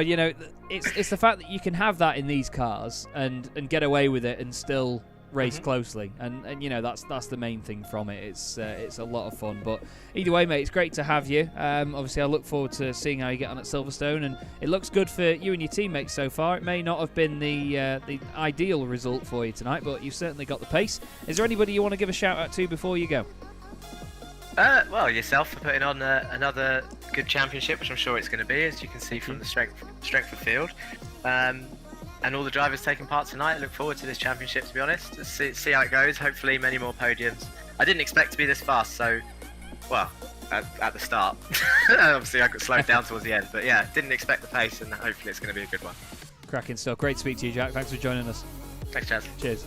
it's the fact that you can have that in these cars and get away with it and still race closely, and that's the main thing from it. It's a lot of fun. But either way, mate, it's great to have you. Obviously, I look forward to seeing how you get on at Silverstone, and it looks good for you and your teammates so far. It may not have been the ideal result for you tonight, but you've certainly got the pace. Is there anybody you want to give a shout out to before you go? Well, yourself for putting on another good championship, which I'm sure it's going to be, as you can see from the strength of field. And all the drivers taking part tonight. I look forward to this championship, to be honest. See how it goes. Hopefully many more podiums. I didn't expect to be this fast, so, well, at the start. Obviously I got slowed down towards the end, but yeah, didn't expect the pace, and hopefully it's going to be a good one. Cracking stuff. Great to speak to you, Jack. Thanks for joining us. Thanks, Chaz. Cheers.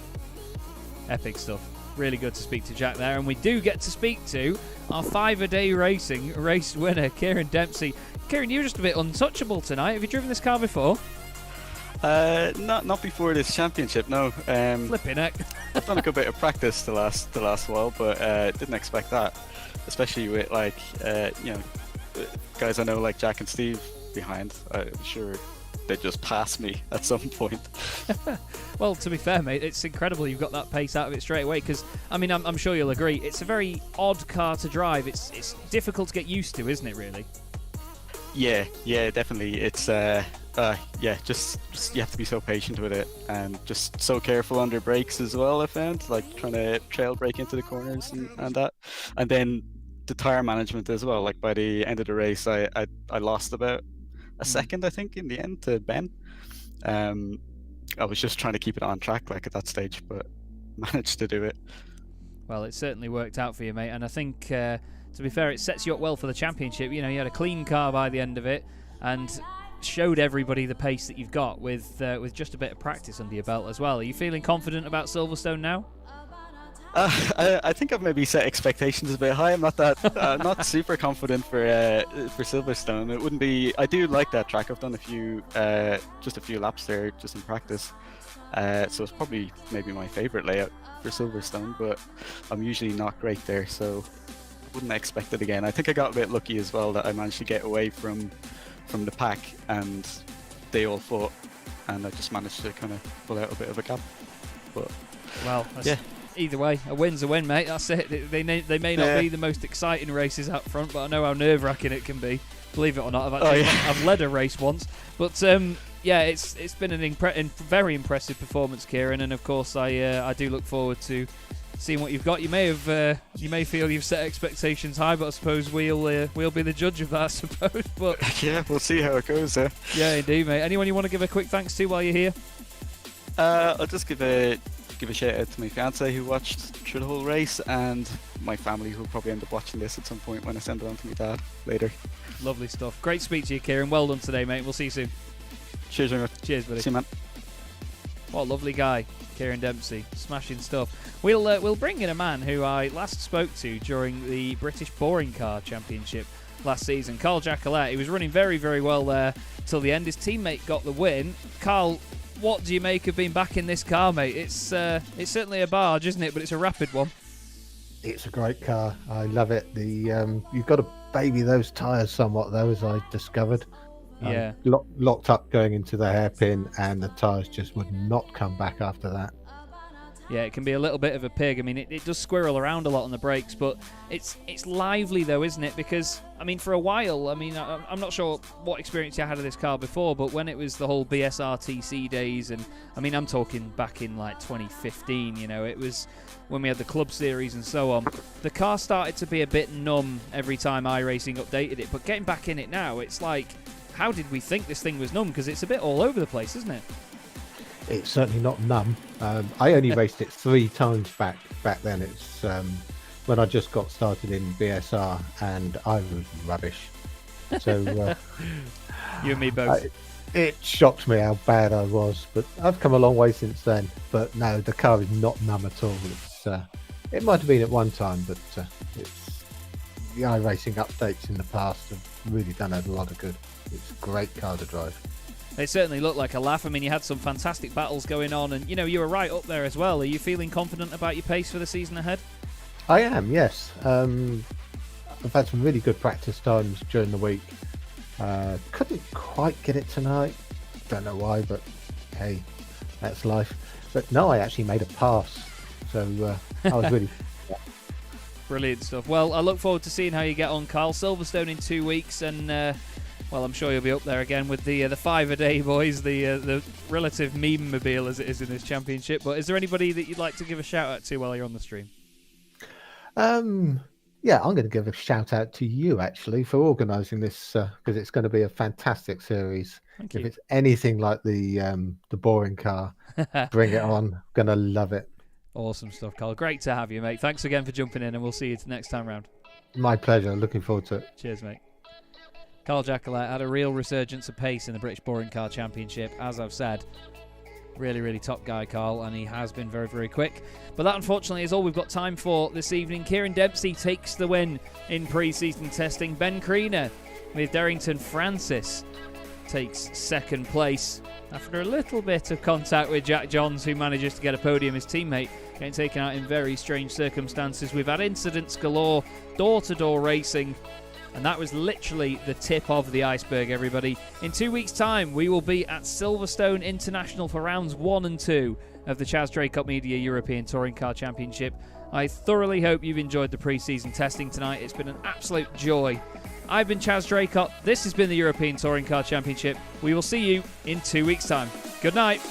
Epic stuff. Really good to speak to Jack there, and we do get to speak to our 5-a-day racing race winner, Kieran Dempsey. Kieran, you're just a bit untouchable tonight. Have you driven this car before? Not before this championship, no. Flipping heck. I've done a good bit of practice the last while, but didn't expect that, especially with guys I know like Jack and Steve behind. I'm sure they'd just pass me at some point. Well, to be fair, mate, it's incredible you've got that pace out of it straight away, because, I mean, I'm sure you'll agree, it's a very odd car to drive. It's difficult to get used to, isn't it, really? Yeah, definitely. It's yeah, just you have to be so patient with it and just so careful under brakes as well. I found, like trying to trail brake into the corners and that, and then the tire management as well. Like by the end of the race, I lost about a second, I think, in the end to Ben. I was just trying to keep it on track, like at that stage, but managed to do it. Well, it certainly worked out for you, mate, and I think, to be fair, it sets you up well for the championship. You know, you had a clean car by the end of it, and showed everybody the pace that you've got with just a bit of practice under your belt as well. Are you feeling confident about Silverstone now? I think I've maybe set expectations a bit high. I'm not that not super confident for Silverstone. It wouldn't be. I do like that track. I've done just a few laps there just in practice. So it's probably maybe my favourite layout for Silverstone, but I'm usually not great there, so I wouldn't expect it again. I think I got a bit lucky as well that I managed to get away from the pack and they all fought, and I just managed to kind of pull out a bit of a gap. But well, yeah. Either way, a win's a win, mate. That's it. They may not be the most exciting races up front, but I know how nerve-wracking it can be. Believe it or not, I've led a race once, but yeah, it's been an very impressive performance, Kieran, and of course I do look forward to seeing what you've got. You may feel you've set expectations high, but I suppose we'll be the judge of that, I suppose. But yeah, we'll see how it goes. Yeah, indeed, mate. Anyone you want to give a quick thanks to while you're here? I'll just give a shout out to my fiance who watched through the whole race, and my family who will probably end up watching this at some point when I send it on to my dad later. Lovely stuff. Great to speak to you, Kieran. Well done today, mate. We'll see you soon. Cheers, very much. Cheers, buddy. See you, man. What a lovely guy, Kieran Dempsey. Smashing stuff. We'll bring in a man who I last spoke to during the British Boring Car Championship last season, Carl Jacquelet. He was running very, very well there till the end. His teammate got the win. Carl, what do you make of being back in this car, mate? It's certainly a barge, isn't it? But it's a rapid one. It's a great car. I love it. You've got to baby those tyres somewhat, though, as I discovered. Yeah. Locked up going into the hairpin, and the tyres just would not come back after that. Yeah, it can be a little bit of a pig. I mean, it does squirrel around a lot on the brakes, but it's lively though, isn't it? Because, I mean, for a while, I mean, I'm not sure what experience you had of this car before, but when it was the whole BSRTC days, and I mean, I'm talking back in like 2015, you know, it was when we had the club series and so on, the car started to be a bit numb every time iRacing updated it, but getting back in it now, it's like, how did we think this thing was numb? Because it's a bit all over the place, isn't it? It's certainly not numb. I only raced it 3 times back then. It's when I just got started in BSR, and I was rubbish. So you and me both. It shocked me how bad I was, but I've come a long way since then. But no, the car is not numb at all. It might have been at one time, but it's the iRacing updates in the past have really done it a lot of good. It's a great car to drive. They certainly looked like a laugh. I mean, you had some fantastic battles going on, and you know, you were right up there as well. Are you feeling confident about your pace for the season ahead? I am, yes. I've had some really good practice times during the week. Couldn't quite get it tonight. Don't know why, but hey, that's life. But no, I actually made a pass, so I was really brilliant stuff. Well, I look forward to seeing how you get on, Carl. Silverstone in 2 weeks, and well, I'm sure you'll be up there again with the 5-a-day boys, the relative meme-mobile as it is in this championship. But is there anybody that you'd like to give a shout-out to while you're on the stream? Yeah, I'm going to give a shout-out to you, actually, for organising this, because it's going to be a fantastic series. Thank you. If it's anything like the boring car, bring it on. Going to love it. Awesome stuff, Carl. Great to have you, mate. Thanks again for jumping in, and we'll see you next time round. My pleasure. Looking forward to it. Cheers, mate. Carl Jacquelet had a real resurgence of pace in the British Boring Car Championship, as I've said. Really, really top guy, Carl, and he has been very, very quick. But that, unfortunately, is all we've got time for this evening. Kieran Dempsey takes the win in pre-season testing. Ben Kriener with Darrington Francis takes second place after a little bit of contact with Jack Johns, who manages to get a podium. His teammate getting taken out in very strange circumstances. We've had incidents galore, door-to-door racing, and that was literally the tip of the iceberg, everybody. In 2 weeks' time, we will be at Silverstone International for rounds 1 and 2 of the Chaz Draycott Media European Touring Car Championship. I thoroughly hope you've enjoyed the pre-season testing tonight. It's been an absolute joy I've been Chaz Draycott. This has been the European Touring Car Championship. We will see you in 2 weeks' time. Good night.